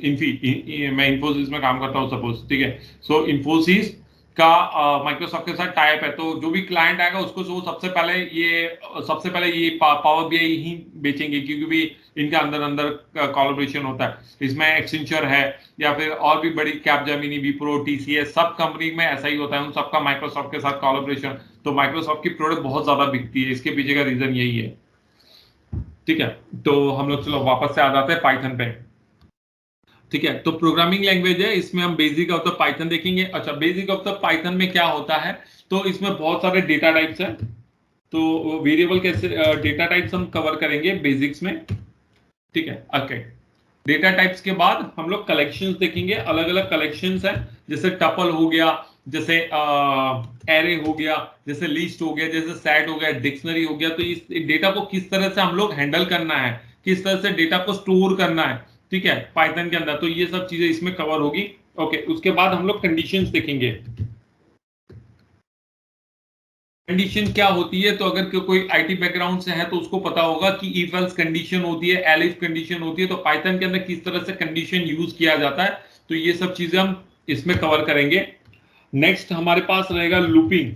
मैं इन्फोसिस में काम करता हूं सपोज, ठीक है। सो इन्फोसिस का माइक्रोसॉफ्ट के साथ टाइप है, तो जो भी क्लाइंट आएगा उसको वो सबसे पहले ये पावर बीआई ही बेचेंगे, क्योंकि भी इनके अंदर अंदर कोलैबोरेशन होता है। इसमें एक्सेंचर है या फिर और भी बड़ी कैपजेमिनी, विप्रो, टीसीएस, सब कंपनी में ऐसा ही होता है, उन सबका माइक्रोसॉफ्ट के साथ कोलैबोरेशन। तो माइक्रोसॉफ्ट की प्रोडक्ट बहुत ज्यादा बिकती है, इसके पीछे का रीजन यही है, ठीक है। तो हम लोग चलो वापस से आ जाते हैं पाइथन पे। ठीक है, तो प्रोग्रामिंग लैंग्वेज है, इसमें हम बेसिक ऑफ द पाइथन देखेंगे। अच्छा, बेसिक ऑफ द पाइथन में क्या होता है, तो इसमें बहुत सारे डेटा टाइप्स हैं, तो वेरिएबल कैसे डेटा टाइप्स हम कवर करेंगे बेसिक्स में। ठीक है, ओके। डेटा टाइप्स के बाद हम लोग कलेक्शंस देखेंगे, अलग अलग कलेक्शंस हैं, जैसे टपल हो गया, जैसे एरे हो गया, जैसे लिस्ट हो गया, जैसे सेट हो गया, डिक्शनरी हो गया। तो इस डेटा को किस तरह से हम लोग हैंडल करना है, किस तरह से डेटा को स्टोर करना है, ठीक है, पाइथन के अंदर, तो ये सब चीजें इसमें कवर होगी। ओके, उसके बाद हम लोग कंडीशंस देखेंगे। कंडीशन क्या होती है, तो अगर कोई आईटी बैकग्राउंड से है तो उसको पता होगा कि इफ एल्स कंडीशन होती है, एलिफ कंडीशन होती है, तो पाइथन के अंदर किस तरह से कंडीशन यूज किया जाता है, तो ये सब चीजें हम इसमें कवर करेंगे। नेक्स्ट हमारे पास रहेगा लूपिंग।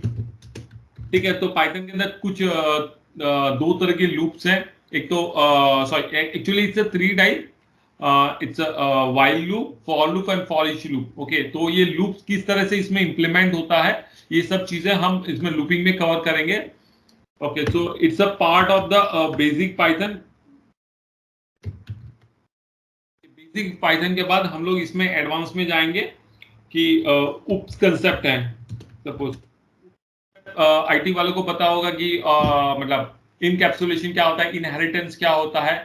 ठीक है, तो पाइथन के अंदर कुछ दो तरह के लूप्स हैं। एक तो sorry, actually it's a three type, it's while loop, for loop and for each loop. Okay, तो ये लूप्स किस तरह से इसमें इंप्लीमेंट होता है, ये सब चीजें हम इसमें लूपिंग में कवर करेंगे। Okay, so it's a part of the basic Python. Basic Python के बाद हम लोग इसमें एडवांस में जाएंगे कि उप्स कंसेप्ट है। सपोज आईटी वालों को पता होगा कि मतलब इनकैप्सुलेशन क्या होता है, इनहेरिटेंस क्या होता है,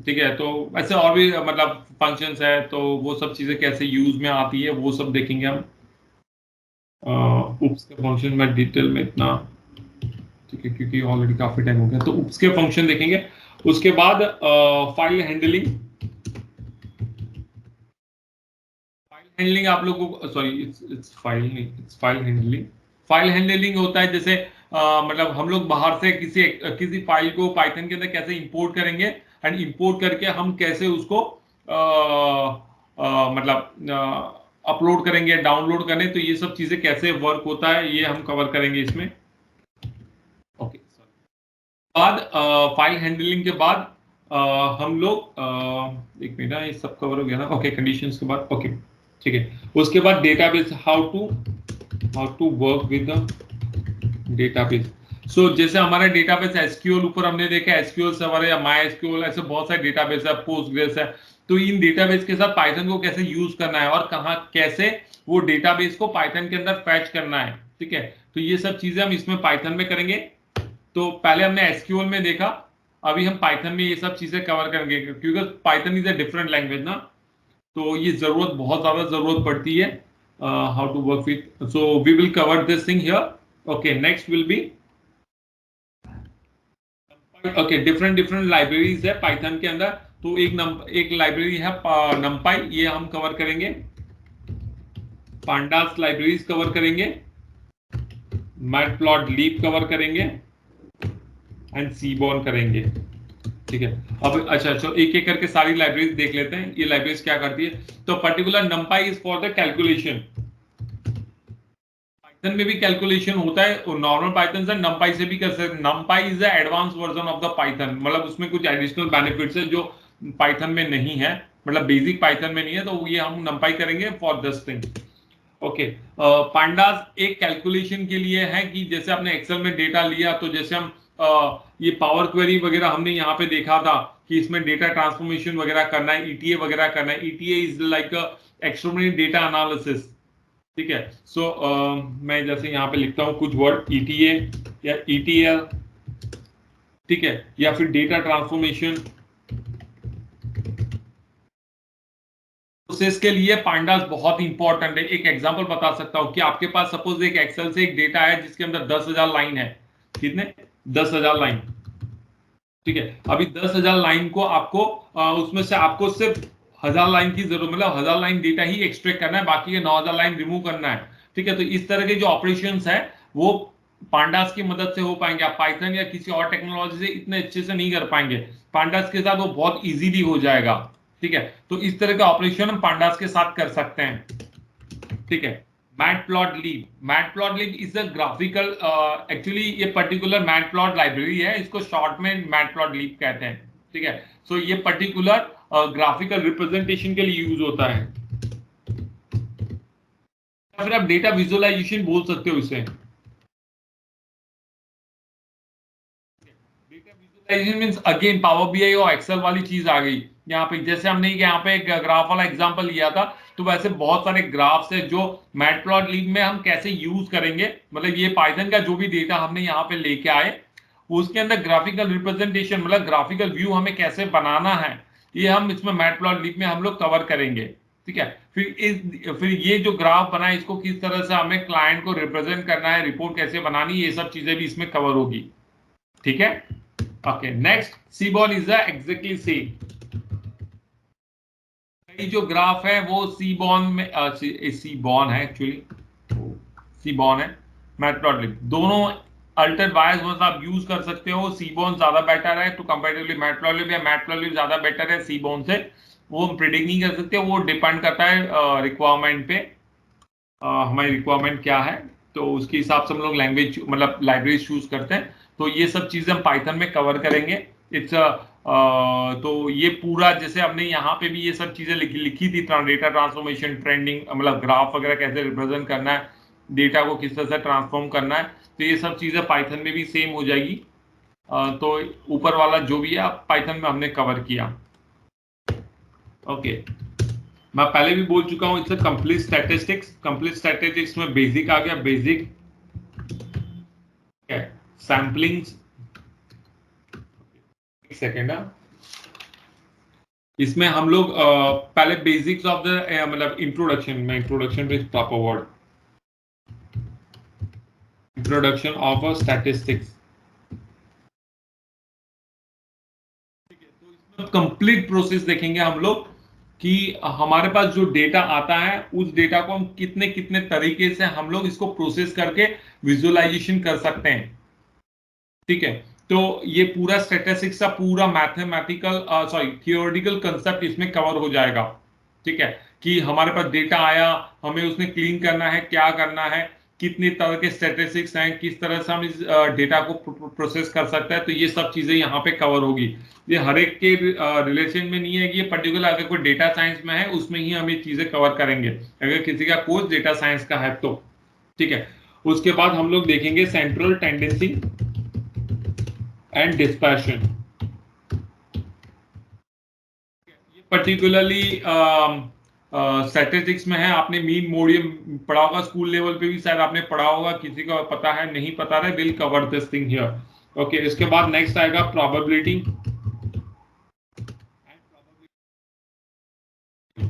ठीक है, तो ऐसे और भी मतलब फंक्शंस है, तो वो सब चीजें कैसे यूज में आती है वो सब देखेंगे हम। उप्स के फंक्शन में डिटेल में इतना, ठीक है, क्योंकि ऑलरेडी काफी टाइम हो गया, तो उप्स के फंक्शन देखेंगे। उसके बाद फाइल हैंडलिंग। हैंडलिंग आप लोगों को, सॉरी, इट्स फाइल नहीं, it's file handling. File handling होता है जैसे मतलब हम लोग बाहर से किसी फाइल को पाइथन के अंदर कैसे इंपोर्ट करेंगे, एंड इंपोर्ट करके हम कैसे उसको मतलब अपलोड करेंगे, डाउनलोड करें, तो ये सब चीजें कैसे वर्क होता है ये हम कवर करेंगे इसमें। ओके, बाद फाइल हैंडलिंग के बाद हम लोग एक मिनट, ये सब कवर हो गया ना। ओके, कंडीशंस के बाद, ओके, ठीक है, उसके बाद database, how to work with the database. So जैसे हमारा डेटाबेस एसक्यूएल ऊपर हमने देखा, एसक्यूएल सर्वर है या माई एसक्यूएल, ऐसे बहुत सारे डेटाबेस है, पोस्टग्रेस है। तो इन डेटाबेस के साथ पाइथन को कैसे यूज करना है और कहाँ कैसे वो डेटाबेस को पाइथन के अंदर फैच करना है, ठीक है, तो ये सब चीजें हम इसमें पाइथन में करेंगे। तो पहले हमने एसक्यूएल में देखा, अभी हम पाइथन में ये सब चीजें कवर करेंगे, क्योंकि Python is a different language ना, तो ये जरूरत, बहुत ज्यादा जरूरत पड़ती है how to work with. So we will cover this thing here. Okay, next will be, okay, different different libraries है पाइथन के अंदर। तो एक लाइब्रेरी है नमपाई, ये हम कवर करेंगे। पांडास लाइब्रेरीज कवर करेंगे, मैटप्लॉटलिब कवर करेंगे, एंड सीबॉर्न करेंगे। ठीक है, अब अच्छा एक एक करके सारी लाइब्रेरीज देख लेते हैं, ये लाइब्रेरीज क्या करती है। तो particular नमपाई is for the calculation. Python में भी कैलकुलेशन होता है, और नॉर्मल पाइथन से नमपाई से भी कर सकते हैं। नमपाई is the advance version of the Python, मतलब उसमें कुछ एडिशनल बेनिफिट्स है जो पाइथन में नहीं है, मतलब बेसिक पाइथन में नहीं है, तो ये हम नमपाई करेंगे for this thing. Okay, pandas एक कैलकुलेशन के लिए है कि जैसे आपने एक्सेल में डेटा लिया, तो जैसे हम ये पावर क्वेरी वगैरह हमने यहाँ पे देखा था कि इसमें डेटा ट्रांसफॉर्मेशन वगैरह करना है, ईटीए वगैरह करना है। ETA is like extremely data analysis, ठीक है। सो मैं जैसे यहाँ पे लिखता हूँ कुछ वर्ड, ईटीए या ईटीएल, ठीक है, या फिर डेटा ट्रांसफॉर्मेशन, प्रोसेस के लिए पांडास बहुत इंपॉर्टेंट है। एक एग्जांपल बता सकता हूं कि आपके पास सपोज एक एक्सेल से एक डेटा है जिसके अंदर 10,000 लाइन है, कितने, 10,000 लाइन, ठीक है। अभी 10,000 लाइन को आपको उसमें से आपको सिर्फ 1,000 लाइन की जरूरत, मतलब 1,000 लाइन डेटा ही एक्सट्रैक्ट करना है, बाकी के 9,000 लाइन रिमूव करना है, ठीक है। तो इस तरह के जो ऑपरेशंस है वो पांडास की मदद से हो पाएंगे, आप पाइथन या किसी और टेक्नोलॉजी से इतने अच्छे से नहीं कर पाएंगे। पांडास के साथ वो बहुत इजीली हो जाएगा, ठीक है। तो इस तरह का ऑपरेशन हम पांडास के साथ कर सकते हैं, ठीक है। Matplotlib is a graphical, actually ये पर्टिकुलर मैटप्लॉट लाइब्रेरी है, इसको शॉर्ट में मैटप्लॉटलिब कहते हैं, ठीक है। सो ये पर्टिकुलर ग्राफिकल रिप्रेजेंटेशन के लिए यूज होता है, या फिर आप डेटा विजुअलाइजेशन बोल सकते हो इसे। Data means again power BI और एक्सेल वाली चीज आ गई यहाँ पे। जैसे हमने यहाँ पे एक ग्राफ वाला एग्जांपल लिया था, तो वैसे बहुत सारे ग्राफ्स है जो मैटप्लॉटलिब में हम कैसे यूज करेंगे, मतलब ये पाइथन का जो भी डेटा हमने यहाँ पे लेके आए उसके अंदर ग्राफिकल रिप्रेजेंटेशन, मतलब ग्राफिकल व्यू हमें कैसे बनाना है, ये हम इसमें मैटप्लॉटलिब में हम लोग कवर करेंगे। ठीक है, फिर ये जो ग्राफ बना है इसको किस तरह से हमें क्लाइंट को रिप्रेजेंट करना है, रिपोर्ट कैसे बनानी, ये सब चीजें भी इसमें कवर होगी। ठीक है, okay. Next, सीबॉन is exactly same. जो ग्राफ है वो सीबॉन में सीबॉन है, एक्चुअली सीबॉन है, मैटप्लॉटलिब दोनों अल्टर बायस बस आप यूज कर सकते हो। सीबॉन ज्यादा बेटर है टू कंपैरेटिवली मैटप्लॉटलिब, या मैटप्लॉटलिब ज्यादा बेटर है सीबॉन से, वो हम प्रिडिक्ट नहीं कर सकते, वो डिपेंड करता है रिक्वायरमेंट पे, हमारी रिक्वायरमेंट क्या है, तो उसके हिसाब से हम लोग लैंग्वेज मतलब लाइब्रेरी चूज करते हैं। तो ये सब चीजें हम पाइथन में कवर करेंगे। इट्स तो ये पूरा जैसे हमने यहाँ पे भी ये सब चीजें लिखी थी, डेटा ट्रांसफॉर्मेशन, ट्रेंडिंग, मतलब ग्राफ वगैरह कैसे रिप्रेजेंट करना है, डेटा को किस तरह से ट्रांसफॉर्म करना है, तो ये सब चीजें पाइथन में भी सेम हो जाएगी। तो ऊपर वाला जो भी है पाइथन में हमने कवर किया। ओके, मैं पहले भी बोल चुका हूं, it's complete statistics. Complete statistics में बेसिक आ गया, बेसिक सैम्पलिंग। एक सेकेंड, इसमें हम लोग पहले बेसिक्स ऑफ द मतलब इंट्रोडक्शन में, introduction is proper word, introduction of a statistics. ठीक है, तो इसमें कंप्लीट प्रोसेस देखेंगे हम लोग कि हमारे पास जो डेटा आता है उस डेटा को हम कितने कितने तरीके से हम लोग इसको प्रोसेस करके विजुअलाइजेशन कर सकते हैं। ठीक है, तो ये पूरा स्टैटिस्टिक्स का पूरा मैथमेटिकल थियोरेटिकल कंसेप्ट इसमें कवर हो जाएगा। ठीक है, कि हमारे पास डेटा आया, हमें उसने क्लीन करना है, क्या करना है, कितने तरह के स्टैटिस्टिक्स हैं, किस तरह से हम इस डेटा को प्रोसेस कर सकते हैं, तो ये सब चीजें यहाँ पे कवर होगी। ये हर एक के रिलेशन में नहीं है कि ये पर्टिकुलर अगर कोई डेटा साइंस में है उसमें ही हम ये चीजें कवर करेंगे, अगर किसी का कोर्स डेटा साइंस का है तो। ठीक है, उसके बाद हम लोग देखेंगे सेंट्रल टेंडेंसी एंड डिस्पर्शन। ये पर्टिकुलरली स्टैटिस्टिक्स में है, आपने मीन मोडियम पढ़ा होगा, स्कूल लेवल पे भी शायद आपने पढ़ा होगा, किसी को पता है नहीं पता है, will cover this thing here. Okay, इसके बाद नेक्स्ट आएगा probability.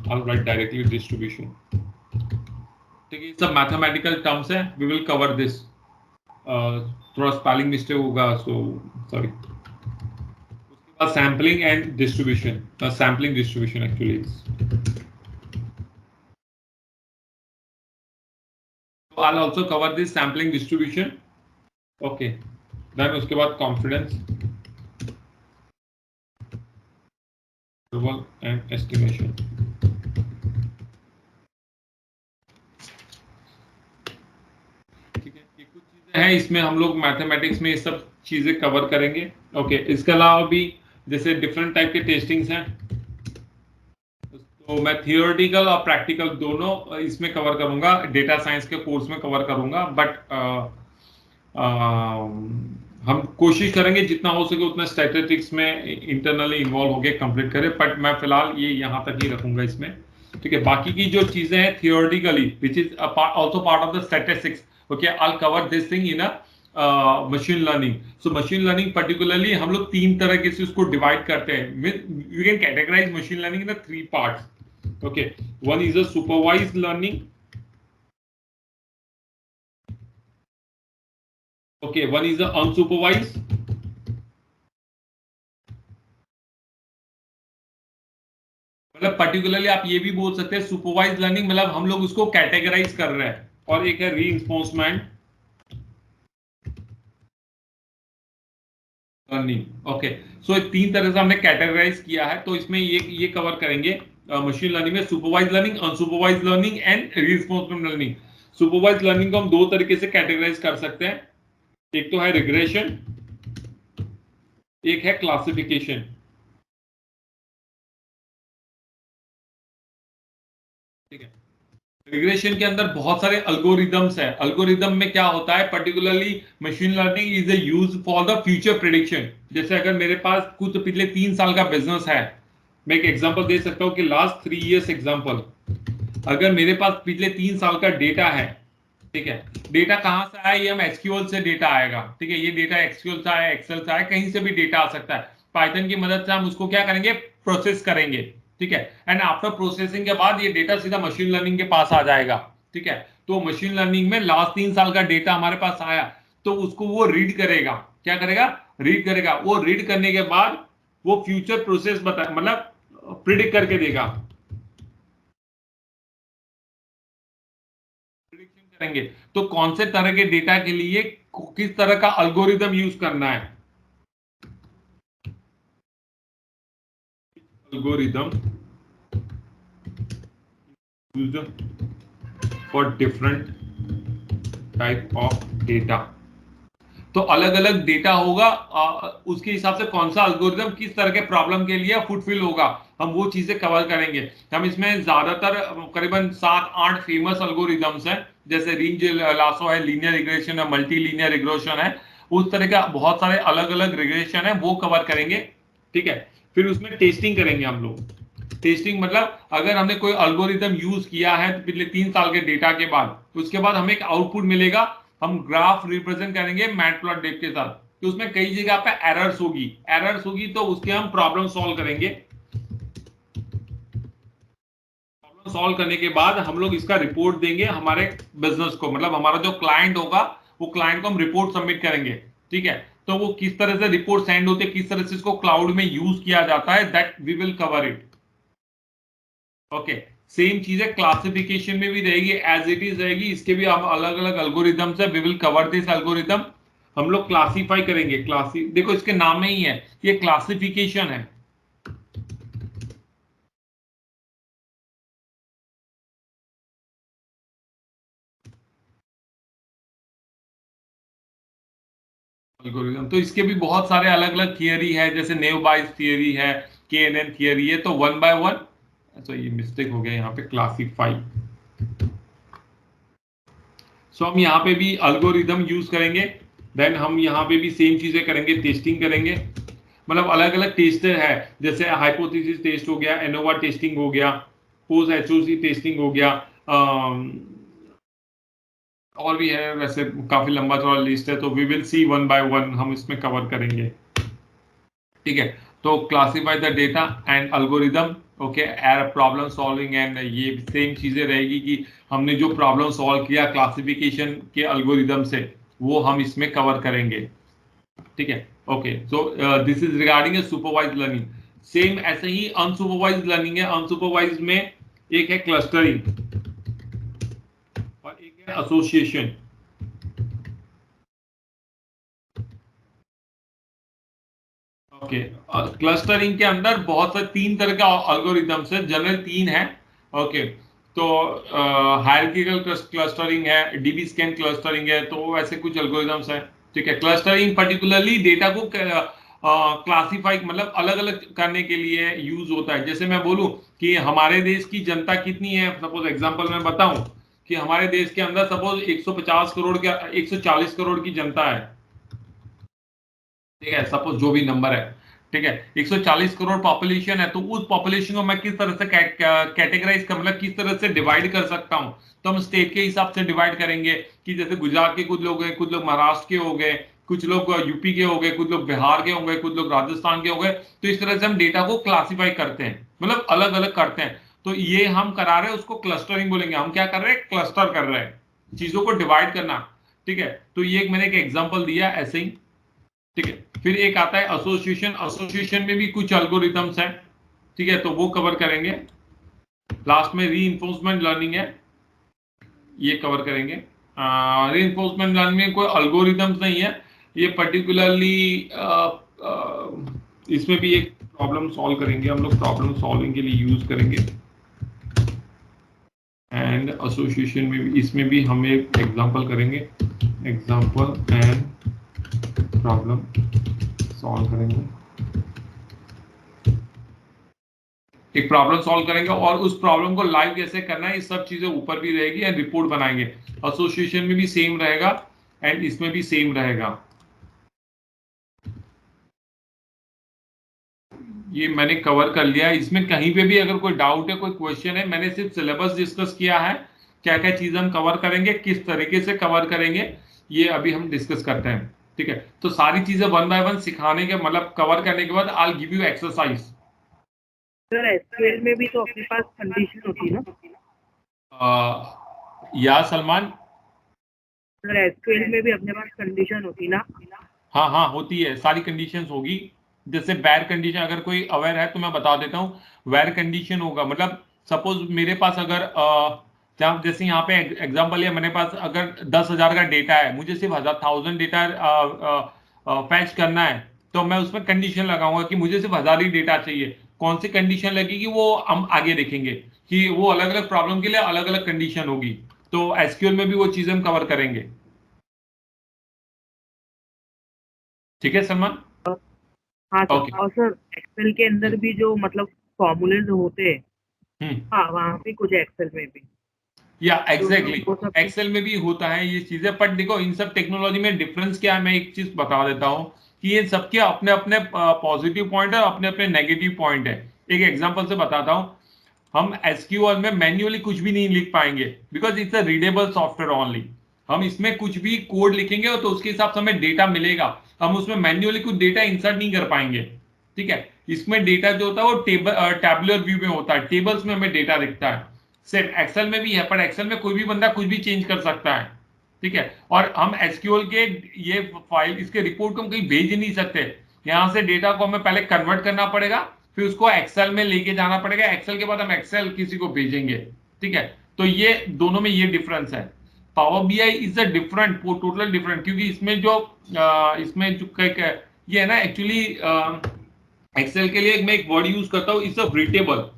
I'll write directly distribution। ठीक है, ये सब मैथमेटिकल टर्म्स है, वी विल कवर दिस। थोड़ा स्पेलिंग मिस्टेक होगा, so sorry. Sampling and distribution, sampling distribution actually. I'll also cover this sampling distribution। Okay, then उसके बाद confidence interval and estimation। ठीक है, ये कुछ चीजें हैं इसमें, हम लोग मैथमेटिक्स में ये सब चीजें कवर करेंगे। ओके, इसके अलावा भी जैसे डिफरेंट टाइप के टेस्टिंग्स हैं, तो मैं थियोरेटिकल और प्रैक्टिकल दोनों इसमें कवर करूंगा, डेटा साइंस के कोर्स में कवर करूंगा, बट हम कोशिश करेंगे जितना हो सके उतना स्टैटिस्टिक्स में इंटरनली इन्वॉल्व होके कंप्लीट करें, बट मैं फिलहाल ये यहाँ तक ही रखूंगा इसमें। ठीक है, बाकी की जो चीजें हैं theoretically which is also part of the statistics, okay, I will cover this thing in machine learning. So machine learning particularly हम लोग तीन तरह से उसको डिवाइड करते हैं। We can categorise machine learning in three parts. Okay, one is a supervised learning। Okay, one is a unsupervised। मतलब particularly आप ये भी बोल सकते हैं सुपरवाइज लर्निंग, मतलब हम लोग उसको कैटेगराइज कर रहे हैं, और एक है रीइंफोर्समेंट लर्निंग। ओके, सो तीन तरह से हमने कैटेगराइज किया है, तो इसमें ये कवर करेंगे मशीन लर्निंग में, supervised learning, unsupervised learning and reinforcement learning. Supervised learning को हम दो तरीके से कैटेगराइज कर सकते हैं, एक तो है रिग्रेशन, एक है क्लासिफिकेशन। ठीक है, रिग्रेशन के अंदर बहुत सारे अल्गोरिदम्स है। अल्गोरिदम में क्या होता है, particularly machine learning is a use for the future prediction. जैसे अगर मेरे पास कुछ पिछले 3 साल का बिजनेस है, मैं एक एग्जांपल दे सकता हूं कि लास्ट 3 इयर्स एग्जांपल, अगर मेरे पास पिछले 3 साल का डेटा है, ठीक है, डेटा कहां से आया, ये हम एसक्यूएल से डेटा आएगा, ठीक है, ये डेटा एसक्यूएल से आया, एक्सेल से आया, कहीं से भी डेटा आ सकता है। पाइथन की मदद से हम उसको क्या करेंगे, प्रोसेस करेंगे, ठीक है, एंड आफ्टर प्रोसेसिंग के बाद ये डेटा सीधा मशीन लर्निंग के पास आ जाएगा, ठीक है। तो मशीन लर्निंग में लास्ट 3 साल का डेटा हमारे पास आया, तो उसको वो रीड करेगा, क्या करेगा, रीड करेगा। वो रीड करने के बाद वो फ्यूचर प्रोसेस बता, मतलब प्रिडिक्ट करके देगा, प्रिडिक्शन करेंगे। तो कौन से तरह के डेटा के लिए किस तरह का अल्गोरिदम यूज करना है, algorithm used for different type of data। तो अलग अलग डेटा होगा, उसके हिसाब से कौन सा अल्गोरिदम किस तरह के प्रॉब्लम के लिए फुलफिल होगा, हम वो चीजें कवर करेंगे। हम इसमें ज्यादातर करीबन 7-8 फेमस अल्गोरिदम्स हैं, जैसे रेंज लासो है, लीनियर रिग्रेशन है, मल्टी लीनियर रिग्रेशन है, उस तरह का बहुत सारे अलग अलग रिग्रेशन है, वो कवर करेंगे, ठीक है। फिर उसमें टेस्टिंग करेंगे हम लोग। टेस्टिंग मतलब अगर हमने कोई अल्गोरिदम यूज किया है पिछले 3 साल के डेटा के बाद, उसके बाद हमें एक आउटपुट मिलेगा, हम ग्राफ रिप्रेजेंट करेंगे मैटप्लॉटलिब के साथ। तो उसमें कई जगह पे एरर्स होगी, तो उसके हम प्रॉब्लम सॉल्व करेंगे। प्रॉब्लम सॉल्व करने के बाद हम लोग इसका रिपोर्ट देंगे हमारे बिजनेस को, मतलब हमारा जो क्लाइंट होगा, वो क्लाइंट को हम रिपोर्ट सबमिट करेंगे, ठीक है। तो वो किस तरह से रिपोर्ट सेंड होते हैं, किस तरह से इसको क्लाउड में यूज किया जाता है, that we will cover it, okay. Same चीज है क्लासिफिकेशन में भी रहेगी, एज इट इज रहेगी, इसके भी हम अलग अलग अल्गोरिदम है, we will cover this algorithm. हम लोग क्लासीफाई करेंगे, देखो इसके नाम में ही है, ये क्लासिफिकेशन है। एल्गोरिदम तो इसके भी बहुत सारे अलग अलग थियरी है, जैसे नेव बायस थियरी है, KNN थियरी है। तो वन बाय वन, अच्छा ये मिस्टेक हो गया यहाँ पे, क्लासीफाई। सो हम यहाँ पे भी अल्गोरिदम यूज करेंगे, देन हम यहाँ पे भी सेम चीजें करेंगे, टेस्टिंग करेंगे। मतलब अलग अलग टेस्टर है, जैसे हाइपोथेसिस टेस्ट हो गया, एनोवा टेस्टिंग हो गया, पोस्ट HOC टेस्टिंग हो गया, और भी है, वैसे काफी लंबा चौड़ा लिस्ट है, तो we will see one by one, हम इसमें कवर करेंगे, ठीक है। तो classify the data and algorithm, okay, problem solving, and ये सेम चीजें रहेगी कि हमने जो प्रॉब्लम सॉल्व किया क्लासिफिकेशन के अल्गोरिदम से, वो हम इसमें कवर करेंगे, ठीक है, okay. So this is regarding a supervised learning. Same ऐसे ही अनसुपरवाइज लर्निंग है। अनसुपरवाइज में एक है क्लस्टरिंग और एक है एसोसिएशन, ओके। क्लस्टरिंग के अंदर बहुत सारे 3 तरह का अल्गोरिदम्स है, जनरल 3 है, ओके। तो हायरार्किकल क्लस्टरिंग है, DB स्कैन क्लस्टरिंग है, तो ऐसे कुछ अल्गोरिदम्स है, ठीक है। क्लस्टरिंग पर्टिकुलरली डेटा को क्लासिफाई, मतलब अलग अलग करने के लिए यूज होता है। जैसे मैं बोलूं कि हमारे देश की जनता कितनी है, सपोज एग्जांपल मैं बताऊं कि हमारे देश के अंदर सपोज 150 करोड़ के 140 करोड़ की जनता है, ठीक है, सपोज जो भी नंबर है, ठीक है, 140 करोड़ पॉपुलेशन है। तो उस पॉपुलेशन को मैं किस तरह से कैटेगराइज कर, मतलब किस तरह से डिवाइड कर सकता हूं, तो हम स्टेट के हिसाब से डिवाइड करेंगे कि जैसे गुजरात के कुछ लोग हैं, कुछ लोग महाराष्ट्र के हो गए, कुछ लोग यूपी के हो गए, कुछ लोग बिहार के हो गए, कुछ लोग राजस्थान के हो गए। तो इस तरह से हम डेटा को क्लासीफाई करते हैं, मतलब अलग अलग करते हैं। तो ये हम करा रहे हैं, उसको क्लस्टरिंग बोलेंगे। हम क्या कर रहे हैं, क्लस्टर कर रहे हैं, चीजों को डिवाइड करना, ठीक है। तो ये मैंने एक एग्जाम्पल दिया ऐसे ही, ठीक है। फिर एक आता है एसोसिएशन। एसोसिएशन में भी कुछ एल्गोरिथम्स हैं, ठीक है, तो वो कवर करेंगे। लास्ट में रीइंफोर्समेंट लर्निंग है, ये कवर करेंगे। रीइंफोर्समेंट लर्निंग में कोई एल्गोरिथम्स नहीं है, ये पर्टिकुलरली इसमें भी एक प्रॉब्लम सॉल्व करेंगे हम लोग, प्रॉब्लम सॉल्विंग के लिए यूज करेंगे। एंड एसोसिएशन में भी, इसमें भी हम एक एग्जांपल करेंगे, एग्जांपल एंड प्रॉब्लम सॉल्व करेंगे। एक प्रॉब्लम सॉल्व करेंगे और उस प्रॉब्लम को लाइव कैसे करना है, ये सब चीजें ऊपर भी रहेगी एंड रिपोर्ट बनाएंगे। एसोसिएशन में भी सेम रहेगा एंड इसमें भी सेम रहेगा। ये मैंने कवर कर लिया है। इसमें कहीं पे भी अगर कोई डाउट है, कोई क्वेश्चन है, मैंने सिर्फ सिलेबस डिस्कस किया है, क्या क्या चीजें हम कवर करेंगे, किस तरीके से कवर करेंगे, ये अभी हम डिस्कस करते हैं। ठीक है, तो सारी चीजें वन बाय वन सिखाने के मतलब कवर करने के बाद I give you exercise. Sir SQL में भी तो अपने पास कंडीशन होती है ना? या सलमान? सर एसक्यूएल में भी अपने पास कंडीशन होती ना? हाँ हाँ होती है, सारी कंडीशंस होगी। जैसे वेर कंडीशन, अगर कोई अवेयर है तो मैं बता देता हूँ। वेर कंडीशन होगा मतलब सपोज मेरे पास अगर जैसे यहाँ पे एग्जांपल है, मेरे पास अगर 10,000 का डेटा है, मुझे सिर्फ 1000 डेटा फैच करना है, तो मैं उसमें कंडीशन लगाऊंगा कि मुझे सिर्फ 1000 ही डेटा चाहिए। कौन सी कंडीशन लगेगी वो हम आगे देखेंगे कि वो अलग अलग प्रॉब्लम के लिए अलग अलग कंडीशन होगी। तो एसक्यूएल में भी वो चीजें हम कवर करेंगे। ठीक है सलमान? हाँ सर। ओके। और सर एक्सेल के अंदर भी जो मतलब फॉर्मूलेज होते हैं, हम्म। हाँ वहाँ पे कुछ एक्सेल में भी या तो एग्जैक्टली वो सब एक्सेल में भी होता है ये चीजें। बट देखो इन सब टेक्नोलॉजी में डिफरेंस क्या है, मैं एक चीज बता देता हूँ कि ये सबके अपने अपने पॉजिटिव पॉइंट है, अपने अपने नेगेटिव पॉइंट है। एक एग्जांपल से बताता हूँ, हम एसक्यूएल में मैन्युअली कुछ भी नहीं लिख पाएंगे because it's a readable software only. हम इसमें कुछ भी कोड लिखेंगे तो उसके हिसाब से हमें डेटा मिलेगा, हम उसमें मैन्युअली कुछ डेटा इंसर्ट नहीं कर पाएंगे। ठीक है, इसमें डेटा जो होता है वो टैबुलर व्यू में होता है, टेबल्स में हमें डेटा दिखता है। सिर्फ एक्सेल में भी है, पर एक्सेल में कोई भी बंदा कुछ भी चेंज कर सकता है। ठीक है, और हम एसक्यूएल के ये फाइल, इसके रिपोर्ट को हम कहीं भेज ही नहीं सकते। यहां से डेटा को हमें पहले कन्वर्ट करना पड़ेगा, फिर उसको एक्सेल में लेके जाना पड़ेगा, एक्सेल के बाद हम एक्सेल किसी को भेजेंगे। ठीक है, तो ये दोनों में ये डिफरेंस है। Power BI is a different, वो टोटल डिफरेंट, क्योंकि इसमें जो ये है ना एक्चुअली एक्सेल के लिए मैं एक वर्ड यूज करता हूँ, इट्स अ रीटेबल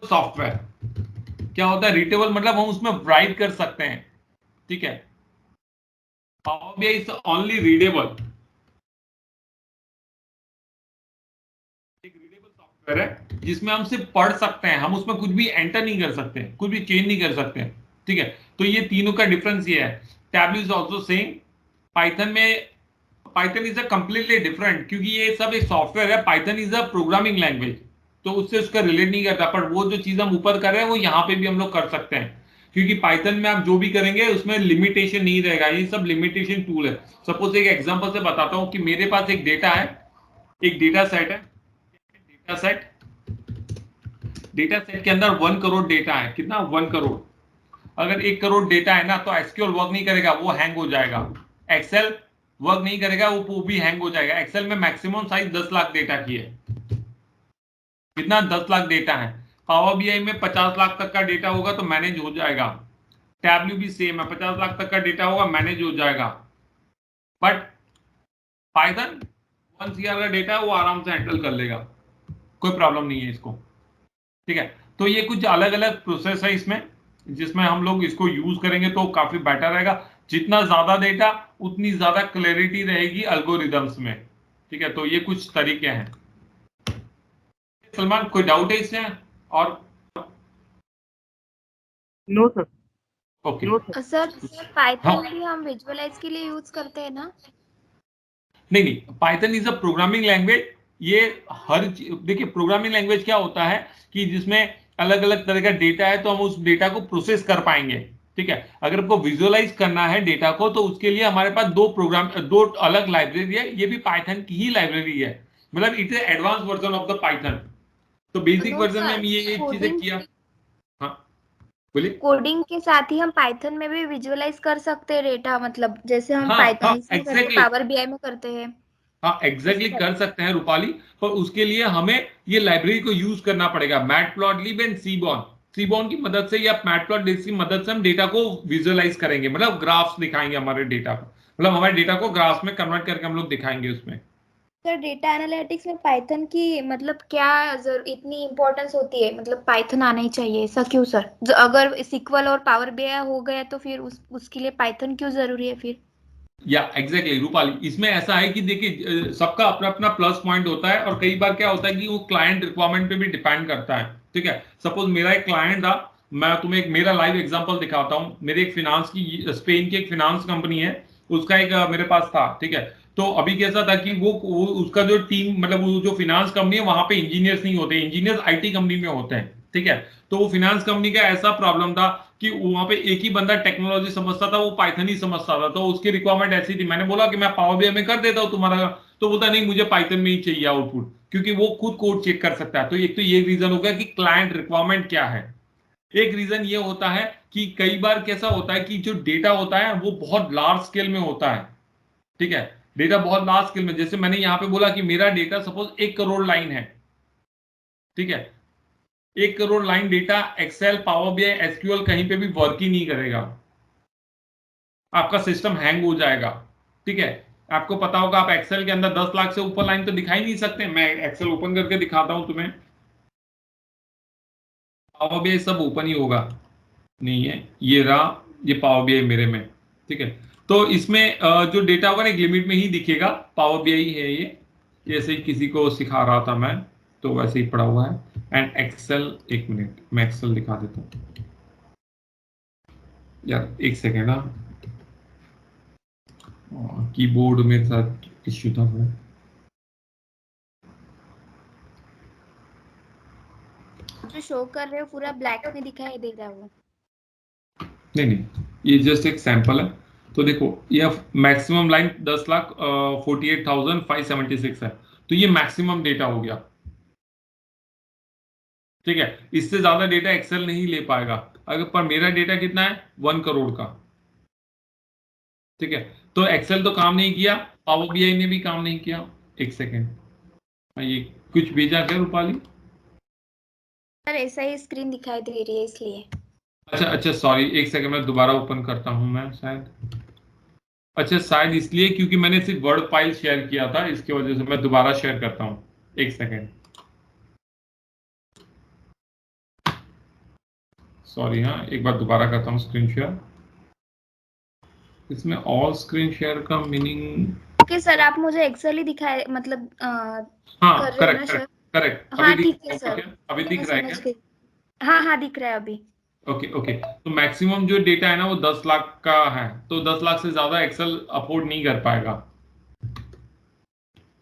सॉफ्टवेयर। क्या होता है रीटेबल, मतलब हम उसमें राइट कर सकते हैं। ठीक है, power BI is only readable, एक रीडेबल सॉफ्टवेयर है जिसमें हम सिर्फ पढ़ सकते हैं, हम उसमें कुछ भी एंटर नहीं कर सकते, कुछ भी चेंज नहीं कर सकते। ठीक है, तो ये तीनों का डिफरेंस ये है। Tableau is also same. Python में, Python is a completely different, क्योंकि ये सब एक सॉफ्टवेयर है, Python is a programming language, तो उससे उसका रिलेट नहीं करता। पर वो जो चीज हम ऊपर कर रहे हैं वो यहाँ पे भी हम लोग कर सकते हैं, क्योंकि पाइथन में आप जो भी करेंगे उसमें लिमिटेशन नहीं रहेगा, ये सब लिमिटेशन टूल है। सपोज एक एग्जांपल से बताता हूँ कि मेरे पास एक डेटा है, एक डेटा सेट है, डेटा सेट, डेटा सेट के अंदर 1 करोड़ डेटा है। कितना? 1 करोड़। अगर 1 करोड़ डेटा है ना, तो एसक्यूएल वर्क नहीं करेगा, वो हैंग हो जाएगा। एक्सेल वर्क नहीं करेगा, वो भी हैंग हो जाएगा। एक्सेल में मैक्सिमम साइज 10 लाख डेटा की है। कितना? 10 लाख डेटा है। पावर बीआई में 50 लाख तक का डेटा होगा तो मैनेज हो जाएगा। टैबल्यू भी सेम है, 50 लाख तक का डेटा होगा, मैनेज हो जाएगा। बट पाइथन 1 CR का डेटा है, वो आराम से हैंडल कर लेगा, कोई प्रॉब्लम नहीं है इसको। ठीक है, तो ये कुछ अलग अलग प्रोसेस है इसमें, जिसमें हम लोग इसको यूज करेंगे तो काफी बेटर रहेगा। जितना ज्यादा डेटा उतनी ज्यादा क्लैरिटी रहेगी एल्गोरिदम्स में। ठीक है, तो ये कुछ तरीके हैं। सलमान कोई डाउट है इसमें? और no sir. Okay. No sir. Sir हाँ, पाइथन भी हम विजुअलाइज के लिए यूज करते हैं ना? नहीं नहीं, Python is a programming language. ये देखिए प्रोग्रामिंग लैंग्वेज क्या होता है कि जिसमें अलग अलग तरह का डेटा है, तो हम उस डेटा को प्रोसेस कर पाएंगे। ठीक है, अगर आपको विजुअलाइज करना है डेटा को, तो उसके लिए हमारे पास दो अलग लाइब्रेरी है, ये भी पाइथन की ही लाइब्रेरी है, मतलब it is advance version of the Python. तो बेसिक नो वर्जन में सर, हम ये चीजें कोडिंग किया। हाँ बोलिए। कोडिंग के साथ ही हम पाइथन में भी विजुअलाइज कर सकते हैं डेटा, मतलब जैसे हम हाँ हाँ पाइथन इसमें करते हैं, एग्जैक्टली, पावर बीआई में करते हैं। हाँ एग्जैक्टली उसका कर सकते हैं रूपाली। पर उसके लिए हमें ये लाइब्रेरी को यूज करना पड़ेगा, मैटप्लॉटलिब एंड सीबॉन। सीबॉन की मदद से या मैटप्लॉटलिब की मदद से हम डेटा को विजुअलाइज करेंगे, मतलब ग्राफ्स दिखाएंगे हमारे डेटा को, मतलब हमारे डेटा को ग्राफ्स में कन्वर्ट करके हम लोग दिखाएंगे उसमें। सर डेटा एनालिटिक्स में पाइथन की मतलब क्या इतनी इम्पोर्टेंस होती है, मतलब पाइथन आना ही चाहिए ऐसा क्यों सर? अगर सिक्वल और पावर बीआई हो गया तो फिर उसके लिए पाइथन क्यों जरूरी है फिर? या एग्जैक्टली रूपाली, इसमें ऐसा है कि देखिए सबका अपना अपना प्लस पॉइंट होता है, और कई बार क्या होता है कि वो क्लाइंट रिक्वायरमेंट पे भी डिपेंड करता है। ठीक है, सपोज मेरा एक क्लाइंट था, मैं तुम्हें एक मेरा लाइव एग्जांपल दिखाता हूं। मेरे एक फिनांस की, स्पेन की एक फिनांस कंपनी है, उसका एक मेरे पास था। ठीक है, तो अभी कैसा था कि वो उसका जो टीम, मतलब वो जो फिनांस कंपनी है वहां पे इंजीनियर्स नहीं होते, इंजीनियर्स आईटी कंपनी में होते हैं। ठीक है, तो वो फिनांस कंपनी का ऐसा प्रॉब्लम था कि वहां पे एक ही बंदा टेक्नोलॉजी समझता था, वो पाइथन ही समझता था। तो उसकी रिक्वायरमेंट ऐसी थी, मैंने बोला कि मैं पावर बीआई में कर देता हूँ तुम्हारा, तो बोलता नहीं मुझे पाइथन में ही चाहिए आउटपुट, क्योंकि वो खुद कोड चेक कर सकता है। तो एक तो ये रीजन हो गया कि क्लाइंट रिक्वायरमेंट क्या है। एक रीजन ये होता है कि कई बार कैसा होता है कि जो डेटा होता है वो बहुत लार्ज स्केल में होता है। ठीक है, डेटा बहुत लार्ज स्केल में, जैसे मैंने यहां पे बोला कि मेरा डेटा सपोज 1 करोड़ लाइन है। ठीक है, 1 crore line data, Excel, power BI, SQL कहीं पे भी वर्क ही नहीं करेगा, आपका सिस्टम हैंग हो जाएगा। ठीक है, आपको पता होगा, आप एक्सेल के अंदर 10 लाख से ऊपर लाइन तो दिखाई नहीं सकते। मैं एक्सेल ओपन करके दिखाता हूं तुम्हें, पावर बीआई सब ओपन ही होगा। नहीं है, ये रहा, ये पावर बीआई मेरे में। ठीक है, तो इसमें जो डेटा होगा ना एक लिमिट में ही दिखेगा। पावर बीआई है ये, जैसे ही किसी को सिखा रहा था मैं, तो वैसे ही पड़ा हुआ है। एंड एक्सेल, एक मिनट मैं एक्सेल दिखा देता हूँ यार, एक सेकेंड ना, कीबोर्ड मेरे साथ इश्यू था थोड़ा। जो शो कर रहे हो पूरा ब्लैक में दिखाई दे रहा है वो। नहीं नहीं, ये जस्ट एक सैंपल है। तो देखो, ये मैक्सिमम लाइन 10,48,576 है, तो ये मैक्सिमम डेटा हो गया। ठीक है, इससे ज्यादा डेटा एक्सेल नहीं ले पाएगा। अगर पर मेरा डेटा कितना है, 1 करोड़ का। ठीक है, तो एक्सेल तो काम नहीं किया, पावर बीआई ने भी काम नहीं किया। एक सेकेंड, ये कुछ भेजा क्या रूपाली? सर ऐसा ही स्क्रीन दिखाई दे रही है इसलिए। अच्छा अच्छा, सॉरी, एक सेकेंड मैं दोबारा ओपन करता हूं मैं शायद। अच्छा, शायद इसलिए क्योंकि मैंने सिर्फ वर्ड फाइल शेयर किया था, इसकी वजह से मैं दोबारा शेयर करता हूं। एक सेकेंड, सॉरी, हाँ एक बार दोबारा करता हूँ स्क्रीन शेयर। इसमें ऑल स्क्रीन शेयर का मीनिंग, ओके सर, आप मुझे एक्सेल ही दिखाए, मतलब कर हाँ रहे हो ना करेक्ट सर? करेक्ट करेक्ट, अभी हाँ दिख ठीक है रहा होगा सर, क्या? अभी मैं दिख रहा है समझ क्या? गई। हाँ हाँ दिख रहा है अभी। ओके ओके, तो मैक्सिमम जो डेटा है ना वो 10 लाख का है, तो 10 लाख से ज्यादा एक्सेल अफोर्ड नहीं कर पाएगा।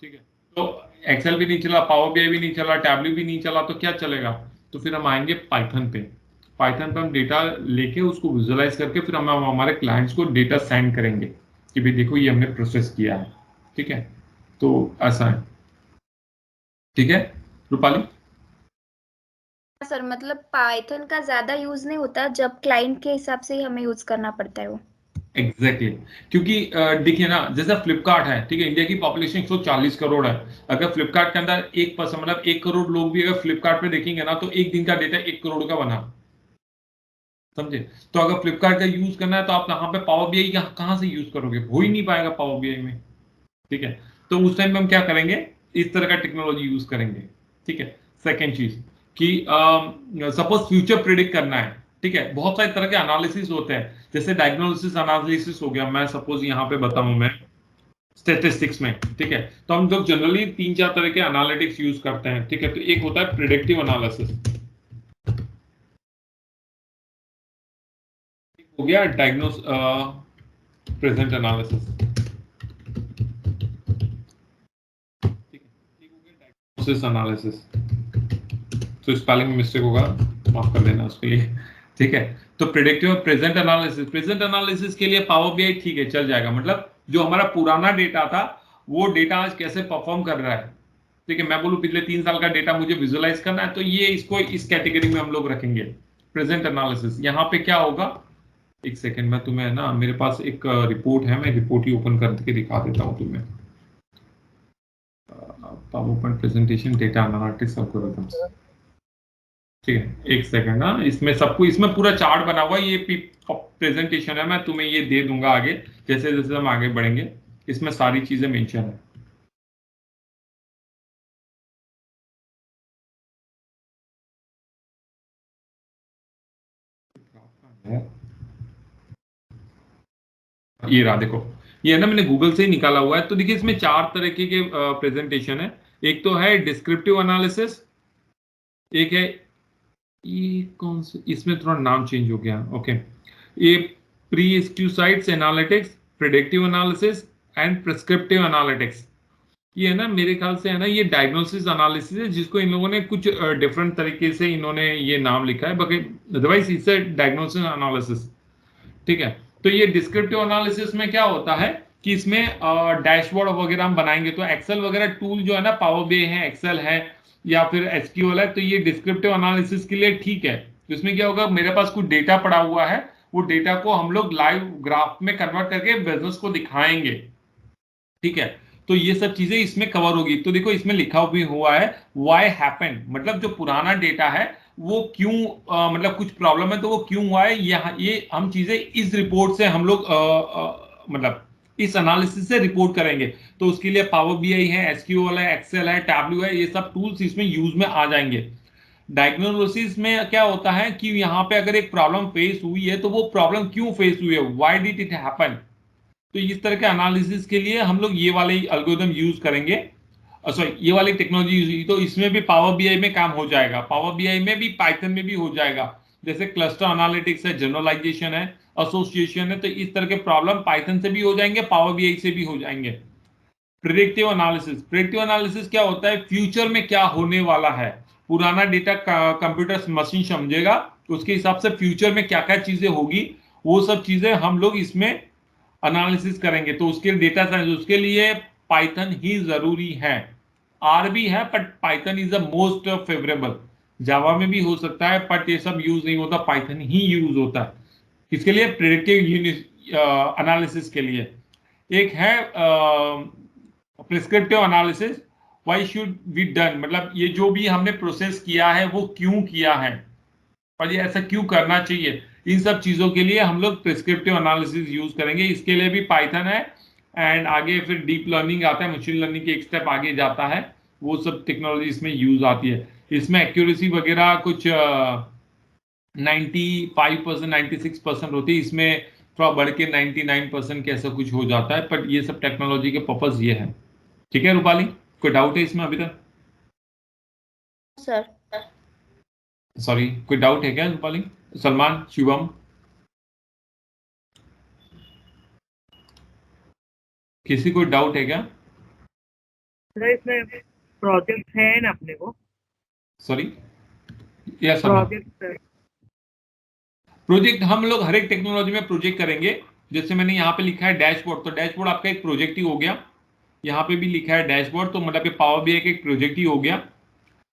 ठीक है, तो एक्सेल भी नहीं चला, पावर बीआई भी नहीं चला, टैबल्यू भी नहीं चला, तो क्या चलेगा? तो फिर हम आएंगे पाइथन पे। पाइथन पे हम डेटा लेके उसको विजुअलाइज करके फिर हम हमारे क्लाइंट्स को डेटा सेंड करेंगे कि भाई देखो ये हमने प्रोसेस किया है। ठीक है, तो ऐसा है। ठीक है रूपाली? सर मतलब पाइथन का ज्यादा यूज नहीं होता, जब क्लाइंट के हिसाब से ही हमें यूज करना पड़ता है वो। एग्जैक्टली क्योंकि देखिए ना, जैसे फ्लिपकार्ट है, ठीक है, इंडिया की पॉपुलेशन 140 करोड़ है। अगर फ्लिपकार्ट के अंदर 1%, मतलब 1 करोड़ लोग भी अगर फ्लिपकार्ट पे देखेंगे ना, तो एक दिन का डेटा 1 करोड़ का बना, समझे? तो अगर फ्लिपकार्ट का यूज करना है तो आप यहाँ पे पावर बीआई कहाँ से यूज करोगे? हो ही नहीं पाएगा पावर बीआई में। ठीक है, तो उस टाइम पे हम क्या करेंगे, इस तरह का टेक्नोलॉजी यूज करेंगे। ठीक है, सेकेंड चीज कि सपोज फ्यूचर प्रिडिक्ट करना है। ठीक है, बहुत सारे तरह के एनालिसिस होते हैं, जैसे डायग्नोसिस एनालिसिस हो गया, मैं सपोज यहाँ पे बताऊं मैं स्टेटिस्टिक्स में। ठीक है, तो हम लोग जनरली 3-4 तरह के एनालिटिक्स यूज करते हैं। ठीक है, तो एक होता है प्रिडिक्टिव एनालिसिस, हो गया डायग्नोस प्रेजेंट एनालिसिस। ठीक है, एक हो गया डायग्नोसिस एनालिसिस, तो स्पेलिंग में मिस्टेक होगा, माफ कर देना उसके लिए। ठीक है, तो प्रिडिक्टिव और प्रेजेंट एनालिसिस, प्रेजेंट एनालिसिस के लिए पावर बीआई ठीक है चल जाएगा, मतलब जो हमारा पुराना डेटा था वो डेटा आज कैसे परफॉर्म कर रहा है। ठीक है, मैं बोलूं पिछले 3 साल का डेटा मुझे विजुअलाइज करना है, तो ये इसको इस कैटेगरी में हम लोग रखेंगे, प्रेजेंट एनालिसिस। यहाँ पे क्या होगा, एक सेकेंड, मैं तुम्हें ना, मेरे पास एक रिपोर्ट है, मैं रिपोर्ट ही ओपन करके दिखा देता हूँ तुम्हें। Power point presentation data analytics algorithms. ठीक है, एक सेकंड ना, इसमें सबको, इसमें पूरा चार्ट बना हुआ है, ये प्रेजेंटेशन है, मैं तुम्हें ये दे दूंगा आगे, जैसे जैसे हम आगे बढ़ेंगे, इसमें सारी चीजें मेंशन है। ये रहा देखो, ये है ना, मैंने गूगल से ही निकाला हुआ है। तो देखिए इसमें 4 तरह के प्रेजेंटेशन है। एक तो है डिस्क्रिप्टिव एनालिसिस, एक है ये कौन सा, इसमें थोड़ा नाम चेंज हो गया, ओके, ये प्री एक्सक्यूसाइड्स analytics, predictive analysis and prescriptive analytics. ये है ना, मेरे ख्याल से है ना, ये डायग्नोसिस एनालिसिस है, जिसको इन लोगों ने कुछ डिफरेंट तरीके से इन्होंने ये नाम लिखा है, बाकी अदरवाइज इट्स डायग्नोसिस एनालिसिस। ठीक है, तो ये डिस्क्रिप्टिव एनालिसिस में क्या होता है कि इसमें डैशबोर्ड वगैरह हम बनाएंगे, तो एक्सेल वगैरह टूल जो है ना, पावर बीआई है, एक्सेल है या फिर एसक्यूएल है, तो ये डिस्क्रिप्टिव एनालिसिस के लिए ठीक है। तो इसमें क्या होगा, मेरे पास कुछ डेटा पड़ा हुआ है, वो डेटा को हम लोग लाइव ग्राफ में कन्वर्ट करके बिजनेस को दिखाएंगे। ठीक है, तो ये सब चीजें इसमें कवर होगी। तो देखो इसमें लिखा भी हुआ है व्हाई हैपन, मतलब जो पुराना डेटा है वो क्यों, मतलब कुछ प्रॉब्लम है तो वो क्यों हुआ है, ये हम चीजें इस रिपोर्ट से हम लोग मतलब इस एनालिसिस से रिपोर्ट करेंगे। तो उसके लिए पावर बीआई है, एसक्यूएल है, एक्सेल है, टैब्ल्यू है, ये सब टूल्स इसमें यूज में आ जाएंगे। डायग्नोसिस में क्या होता है कि यहाँ पे अगर एक प्रॉब्लम फेस हुई है तो वो प्रॉब्लम क्यों फेस हुई है, व्हाई डिड इट हैपन। तो इस तरह के एनालिसिस के लिए हम लोग ये वाले एल्गोरिथम यूज करेंगे, सॉरी ये वाली टेक्नोलॉजी यूज। तो इसमें भी पावर बीआई में काम हो जाएगा, पावर बीआई में भी, पाइथन में भी हो जाएगा। जैसे क्लस्टर एनालिटिक्स है, जनरलाइजेशन है, एसोसिएशन है, तो इस तरह के प्रॉब्लम पाइथन से भी हो जाएंगे, पावर बीआई से भी हो जाएंगे। प्रेडिक्टिव एनालिसिस, प्रेडिक्टिव एनालिसिस क्या होता है, फ्यूचर में क्या होने वाला है, पुराना डेटा कंप्यूटर मशीन समझेगा, उसके हिसाब से फ्यूचर में क्या क्या चीजें होगी, वो सब चीजें हम लोग इसमें एनालिसिस करेंगे। तो उसके लिए डेटा साइंस, उसके लिए पाइथन ही जरूरी है। आर भी है but Python is the most favourable. Java में भी हो सकता है बट ये सब यूज नहीं होता, पाइथन ही यूज होता है इसके लिए, प्रेडिक्टिव एनालिसिस के लिए। एक है prescriptive analysis, why should be done, मतलब ये जो भी हमने प्रोसेस किया है वो क्यों किया है और ये ऐसा क्यों करना चाहिए। इन सब चीजों के लिए हम लोग प्रिस्क्रिप्टिव एनालिसिस यूज करेंगे, इसके लिए भी पाइथन है। एंड आगे फिर डीप लर्निंग आता है, मशीन लर्निंग के एक स्टेप आगे जाता है, वो सब टेक्नोलॉजी इसमें यूज आती है। इसमें एक्यूरेसी वगैरह कुछ 95% 96% होती है, इसमें थोड़ा बढ़ के 99% कैसा कुछ हो जाता है, पर ये सब टेक्नोलॉजी के पर्पज ये है। ठीक है रूपाली, कोई डाउट है इसमें अभी तक? सर सॉरी, कोई डाउट है क्या रूपाली? सलमान, शिवम, किसी को डाउट है क्या? सर इसमें प्रोजेक्ट है ना अपने को, सॉरी, या सलमान, प्रोजेक्ट प्रोजेक्ट हम लोग हर एक टेक्नोलॉजी में प्रोजेक्ट करेंगे। जैसे मैंने यहाँ पे लिखा है डैशबोर्ड, तो डैशबोर्ड आपका एक प्रोजेक्ट ही हो गया। यहाँ पे भी लिखा है डैशबोर्ड, तो मतलब पावर बीआई का एक प्रोजेक्ट ही हो गया।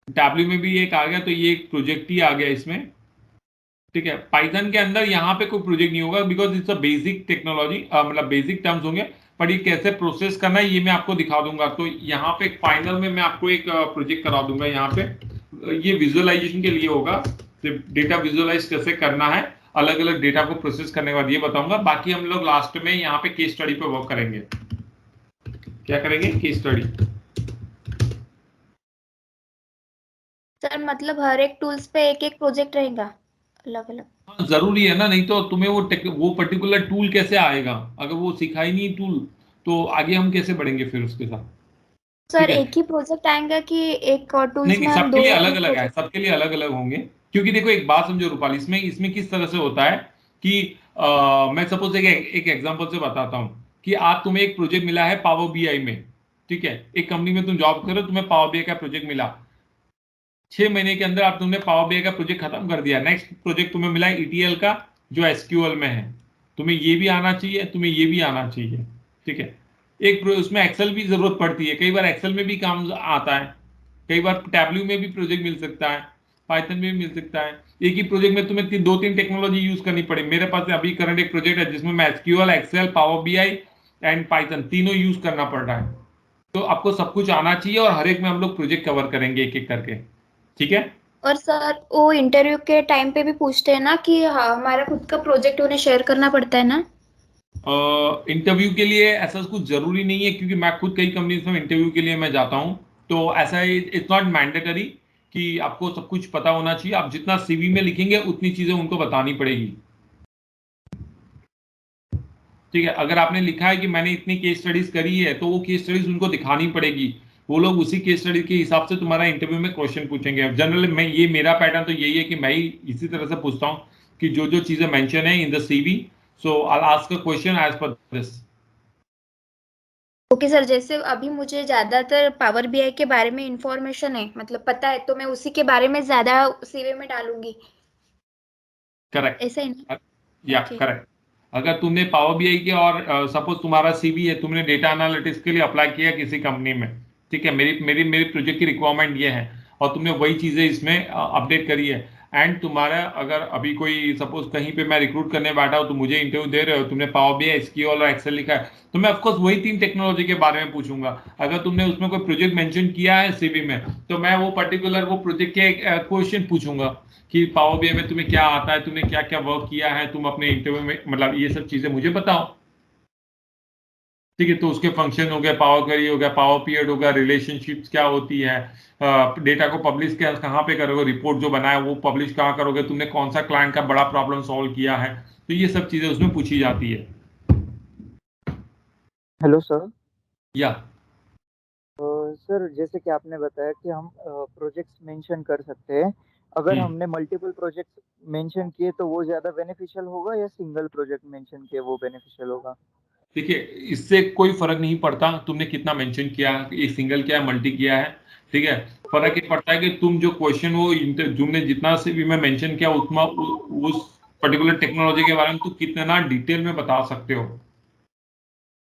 टैब्ल्यू में भी एक आ गया, तो ये एक प्रोजेक्ट ही आ गया इसमें। ठीक है, पाइथन के अंदर यहाँ पे कोई प्रोजेक्ट नहीं होगा because it's a basic technology, मतलब बेसिक टर्म्स होंगे, पर ये कैसे प्रोसेस करना है ये मैं आपको दिखा दूंगा। तो यहाँ पे फाइनल में मैं आपको एक प्रोजेक्ट करा दूंगा। यहाँ पे ये विजुअलाइजेशन के लिए होगा, डेटा विजुअलाइज कैसे करना है, अलग अलग डेटा को प्रोसेस करने के बाद ये बताऊंगा। बाकी हम लोग लास्ट में यहाँ पे केस स्टडी पे वर्क करेंगे। क्या करेंगे? Case study. सर मतलब हर एक टूल्स पे एक एक प्रोजेक्ट रहेगा अलग अलग? हाँ, जरूरी है ना, नहीं तो तुम्हें वो पर्टिकुलर टूल कैसे आएगा, अगर वो सिखा ही नहीं टूल तो आगे हम कैसे बढ़ेंगे फिर उसके साथ। सर ठीक है, एक ही प्रोजेक्ट आएगा कि एक नहीं टूल्स नहीं, में हम सबके दो लिए या अलग तीन अलग है, प्रोजेक्ट? सबके लिए अलग अलग होंगे। क्योंकि देखो एक बात समझो रूपाली, इसमें इसमें किस तरह से होता है कि मैं सपोज एक एग्जांपल से बताता हूँ कि आप, तुम्हें एक प्रोजेक्ट मिला है पावर बीआई में। ठीक है, एक कंपनी में तुम जॉब करो, तुम्हें पावर बीआई का प्रोजेक्ट मिला, 6 महीने के अंदर आप तुमने पावर बीआई का प्रोजेक्ट खत्म कर दिया। नेक्स्ट प्रोजेक्ट तुम्हें मिला है ईटीएल का, जो एसक्यूएल में है। तुम्हें ये भी आना चाहिए, तुम्हें ये भी आना चाहिए। ठीक है, उसमें एक्सेल भी जरूरत पड़ती है, कई बार एक्सेल में भी काम आता है, कई बार टैब्ल्यू में भी प्रोजेक्ट मिल सकता है, पाइथन में भी मिल सकता है। एक ही प्रोजेक्ट में तुम्हें 2-3 टेक्नोलॉजी यूज करनी पड़े। मेरे पास अभी करंट एक प्रोजेक्ट है जिसमें मैं SQL, Excel, power BI and Python तीनों यूज करना पड़ रहा है। तो आपको सब कुछ आना चाहिए और हर एक में हम लोग प्रोजेक्ट कवर करेंगे एक एक करके। ठीक है, और सर वो इंटरव्यू के टाइम पे भी पूछते हैं ना कि हाँ हमारा खुद का प्रोजेक्ट उन्हें शेयर करना पड़ता है ना? इंटरव्यू के लिए ऐसा कुछ जरूरी नहीं है, क्योंकि मैं खुद कई कंपनीज में इंटरव्यू के लिए मैं जाता हूं, तो ऐसा इट्स नॉट मैंडेटरी कि आपको सब कुछ पता होना चाहिए। आप जितना सीवी में लिखेंगे उतनी चीजें उनको बतानी पड़ेगी। ठीक है, अगर आपने लिखा है कि मैंने इतनी केस स्टडीज करी है तो वो केस स्टडीज उनको दिखानी पड़ेगी, वो लोग उसी केस स्टडी के हिसाब से तुम्हारा इंटरव्यू में क्वेश्चन पूछेंगे। जनरली मैं ये मेरा पैटर्न तो यही है कि मैं ही इसी तरह से पूछता हूँ कि जो जो चीजें मेंशन है in the CV, so I ask a question as per this. Okay sir, जैसे अभी मुझे ज्यादातर पावर बीआई के बारे में इंफॉर्मेशन है, मतलब पता है, तो मैं उसी के बारे में ज्यादा सीवी में डालूंगी, करेक्ट, ऐसा है ना? या ओके। करेक्ट। अगर तुमने पावर बीआई के और सपोज तुम्हारा सीवी है, तुमने डेटा एनालिटिक्स के लिए अप्लाई किया किसी कंपनी में, ठीक है, मेरी मेरी मेरी प्रोजेक्ट की रिक्वायरमेंट ये है और तुमने वही चीजें इसमें अपडेट करी है, एंड तुम्हारा अगर अभी कोई सपोज कहीं पे मैं रिक्रूट करने बैठा हूँ तो मुझे इंटरव्यू दे रहे हो, तुमने पावर बीआई, एसक्यूएल और एक्सेल लिखा है, तो मैं ऑफकोर्स वही 3 टेक्नोलॉजी के बारे में पूछूंगा। अगर तुमने उसमें कोई प्रोजेक्ट मेंशन किया है सीवी में, तो मैं वो पर्टिकुलर वो प्रोजेक्ट के क्वेश्चन पूछूंगा कि पावर बीआई में तुम्हें क्या आता है, तुमने क्या क्या वर्क किया है, तुम अपने इंटरव्यू में, मतलब ये सब चीजें मुझे बताओ। ठीक है, तो उसके फंक्शन हो गया, पावर क्वेरी हो गया, पावर पीरियड हो गया, रिलेशनशिप्स क्या होती है, डेटा को पब्लिश कहाँ पे करोगे, रिपोर्ट जो बनाया वो पब्लिश कहाँ करोगे, तुमने कौन सा क्लाइंट का बड़ा प्रॉब्लम सॉल्व किया है, तो ये सब चीजें उसमें पूछी जाती है। Hello sir. या सर जैसे कि आपने बताया कि हम प्रोजेक्ट्स मेंशन कर सकते हैं, अगर हमने मल्टीपल प्रोजेक्ट्स मेंशन किए तो वो ज़्यादा बेनिफिशियल होगा या सिंगल प्रोजेक्ट मेंशन किए वो बेनिफिशियल होगा? देखिए, इससे कोई फर्क नहीं पड़ता तुमने कितना मेंशन किया, एक सिंगल किया है, मल्टी किया है, ठीक है। फर्क ये पड़ता है कि तुम जो क्वेश्चन वो तुमने जितना से भी मैं मेंशन किया उतना उस पर्टिकुलर टेक्नोलॉजी के बारे में तुम कितना डिटेल में बता सकते हो,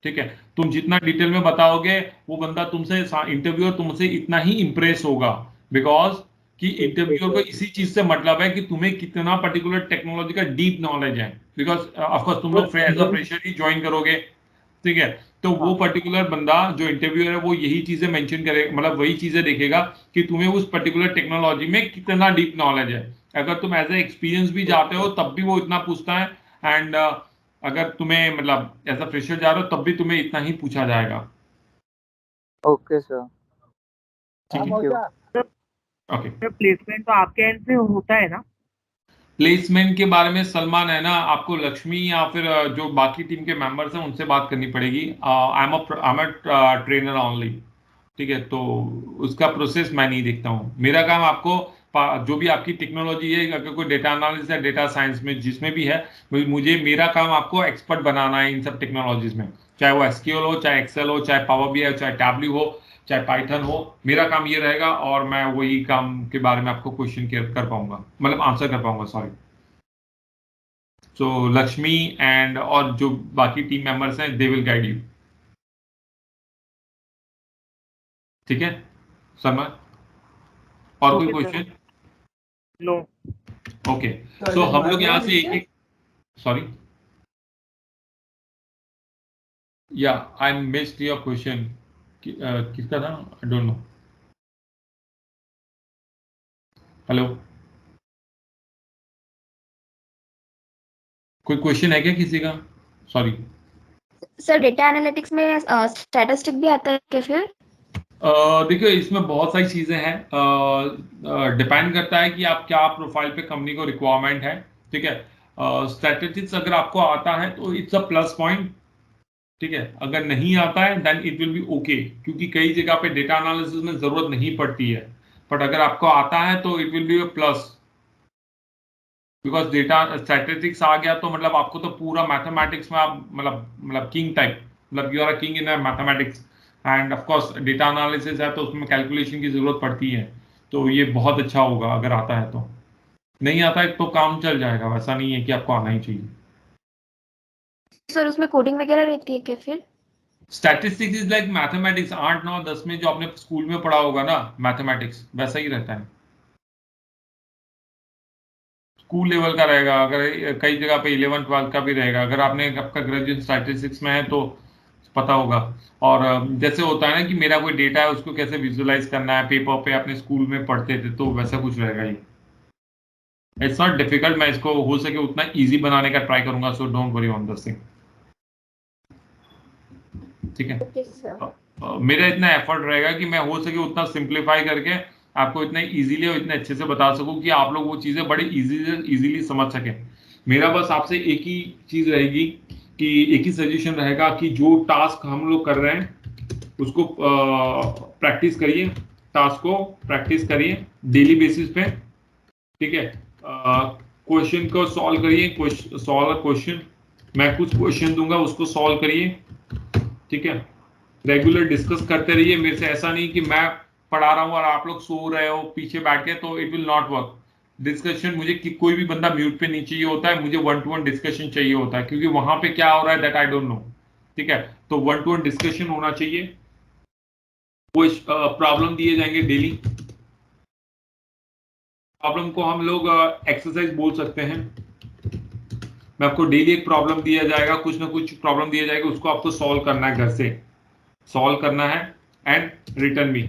ठीक है। तुम जितना डिटेल में बताओगे वो बंदा तुमसे, इंटरव्यूअर तुमसे इतना ही इंप्रेस होगा, बिकॉज कि इंटरव्यूअर को इसी चीज से मतलब है कि तुम्हें कितना पर्टिकुलर टेक्नोलॉजी का डीप नॉलेज है, बिकॉज ऑफकोर्स तुम लोग एज अ फ्रेशर ही ज्वाइन करोगे, ठीक है। तो वो पर्टिकुलर बंदा जो इंटरव्यूअर है वो यही चीजें मेंशन करेगा, मतलब वही चीजें देखेगा कि तुम्हें उस पर्टिकुलर टेक्नोलॉजी में कितना डीप नॉलेज है। अगर तुम एज ए एक्सपीरियंस भी जाते हो तब भी वो इतना पूछता है, एंड अगर तुम्हें मतलब एज अ फ्रेशर जा रहे हो तब भी तुम्हें इतना ही पूछा जाएगा। ओके सर, ठीक है, थैंक यू। ओके। प्लेसमेंट तो आपके एंड से होता है ना? प्लेसमेंट के बारे में सलमान है ना, आपको लक्ष्मी या फिर जो बाकी टीम के मेंबर्स हैं उनसे बात करनी पड़ेगी। I am a trainer only, ठीक है, तो उसका प्रोसेस मैं नहीं देखता हूँ। मेरा काम आपको जो भी आपकी टेक्नोलॉजी है, अगर कोई डेटा एनालिसिस या डेटा साइंस में जिसमें भी है, मुझे मेरा काम आपको एक्सपर्ट बनाना है इन सब टेक्नोलॉजीज में, चाहे वो एसक्यूएल हो, चाहे एक्सेल हो, चाहे पावर बीआई हो, चाहे टैबल्यू हो, चाहे पाइथन हो, मेरा काम ये रहेगा और मैं वही काम के बारे में आपको क्वेश्चन कर पाऊंगा, मतलब आंसर कर पाऊंगा, सॉरी। सो लक्ष्मी एंड और जो बाकी टीम मेंबर्स हैं दे विल गाइड यू, ठीक है शर्मा। और कोई okay sir. Question? No. Okay, so हम लोग यहाँ से एक एक, सॉरी, या आई मिस्ड योर क्वेश्चन, किसका था, आई डोंट नो। हेलो, कोई क्वेश्चन है क्या किसी का? सॉरी। सर डेटा एनालिटिक्स में स्टैटिस्टिक भी आता है क्या फिर? देखिए, इसमें बहुत सारी चीजें हैं, डिपेंड करता है कि आप क्या प्रोफाइल पे कंपनी को रिक्वायरमेंट है, ठीक है। स्टैटिस्टिक्स अगर आपको आता है तो इट्स अ प्लस पॉइंट, ठीक है। अगर नहीं आता है then it will be okay, क्योंकि कई जगह पे डेटा एनालिसिस में जरूरत नहीं पड़ती है, बट अगर आपको आता है तो it will be a plus, because data statistics आ गया तो मतलब आपको तो पूरा मैथमेटिक्स में आप मतलब किंग टाइप, मतलब you are a king in mathematics, and of course data analysis है तो उसमें कैलकुलेशन की जरूरत पड़ती है, तो ये बहुत अच्छा होगा अगर आता है तो। नहीं आता है तो काम चल जाएगा, वैसा नहीं है कि आपको आना ही चाहिए। सर उसमें कोडिंग वगैरह रहती है क्या फिर? स्टैटिस्टिक्स इज लाइक मैथमेटिक्स, 8 9 10 में जो आपने स्कूल में पढ़ा होगा ना मैथमेटिक्स, वैसा ही रहता है, स्कूल लेवल का रहेगा। अगर कई जगह पे 11 12 का भी रहेगा, अगर आपने आपका ग्रेजुएशन स्टैटिस्टिक्स में है तो पता होगा। और जैसे होता है ना कि मेरा कोई डेटा है उसको कैसे विजुअलाइज करना है पेपर पे, अपने स्कूल में पढ़ते थे, तो वैसा कुछ रहेगा ही। इट्स नॉट डिफिकल्ट, मैं इसको हो सके उतना इजी बनाने का ट्राई करूंगा, so don't worry on this thing, ठीक है। Okay sir. मेरा इतना एफर्ट रहेगा कि मैं हो सके उतना सिंप्लीफाई करके आपको इतना इजीली और इतने अच्छे से बता सकूं कि आप लोग वो चीजें बड़े इजीली समझ सकें। मेरा बस आपसे एक ही चीज रहेगी कि एक ही सजेशन रहेगा कि जो टास्क हम लोग कर रहे हैं उसको प्रैक्टिस करिए, टास्क को प्रैक्टिस करिए डेली बेसिस पे, ठीक है। क्वेश्चन को सॉल्व करिए, सॉल्व क्वेश्चन, मैं कुछ क्वेश्चन दूंगा उसको सॉल्व करिए, ठीक है। रेगुलर डिस्कस करते रहिए मेरे से, ऐसा नहीं कि मैं पढ़ा रहा हूँ और आप लोग सो रहे हो पीछे बैठ के, तो it will not work. Discussion मुझे कोई भी बंदा म्यूट पे नहीं चाहिए होता है, मुझे 1-to-1 डिस्कशन चाहिए होता है, क्योंकि वहां पे क्या हो रहा है दैट आई डोंट नो, ठीक है। तो 1-to-1 डिस्कशन होना चाहिए। वो प्रॉब्लम दिए जाएंगे डेली, प्रॉब्लम को हम लोग एक्सरसाइज बोल सकते हैं। मैं आपको डेली एक प्रॉब्लम दिया जाएगा, कुछ ना कुछ प्रॉब्लम दिया जाएगा, उसको आपको सॉल्व करना है, घर से सॉल्व करना है एंड रिटर्न मी,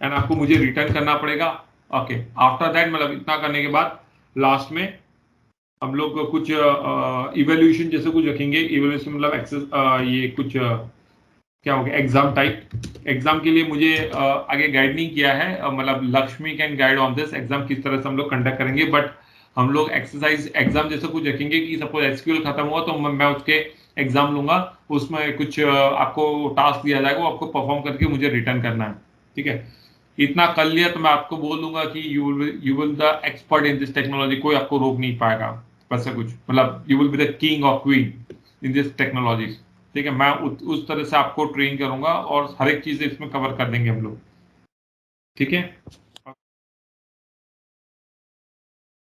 एंड आपको मुझे रिटर्न करना पड़ेगा। ओके, आफ्टर दैट मतलब इतना करने के बाद लास्ट में हम लोग कुछ इवैल्यूएशन जैसे कुछ रखेंगे। इवैल्यूएशन मतलब ये कुछ क्या हो गया, एग्जाम टाइप। एग्जाम के लिए मुझे आगे गाइड नहीं किया है, मतलब Lakshmi can guide on this exam किस तरह से हम लोग कंडक्ट करेंगे, बट हम लोग एक्सरसाइज एग्जाम जैसा कुछ रखेंगे कि सपोज एसक्यूएल खत्म हुआ तो मैं उसके एग्जाम लूंगा, उसमें कुछ आपको टास्क दिया जाएगा, वो आपको परफॉर्म करके मुझे रिटर्न करना है, ठीक है। इतना कर लिया तो मैं आपको बोल दूंगा कि you will the expert in this technology, कोई आपको रोक नहीं पाएगा, वैसा कुछ, मतलब you will be the king और क्वीन इन दिस टेक्नोलॉजी, ठीक है। मैं उस तरह से आपको ट्रेन करूंगा और हर एक चीज इसमें कवर कर देंगे हम लोग, ठीक है।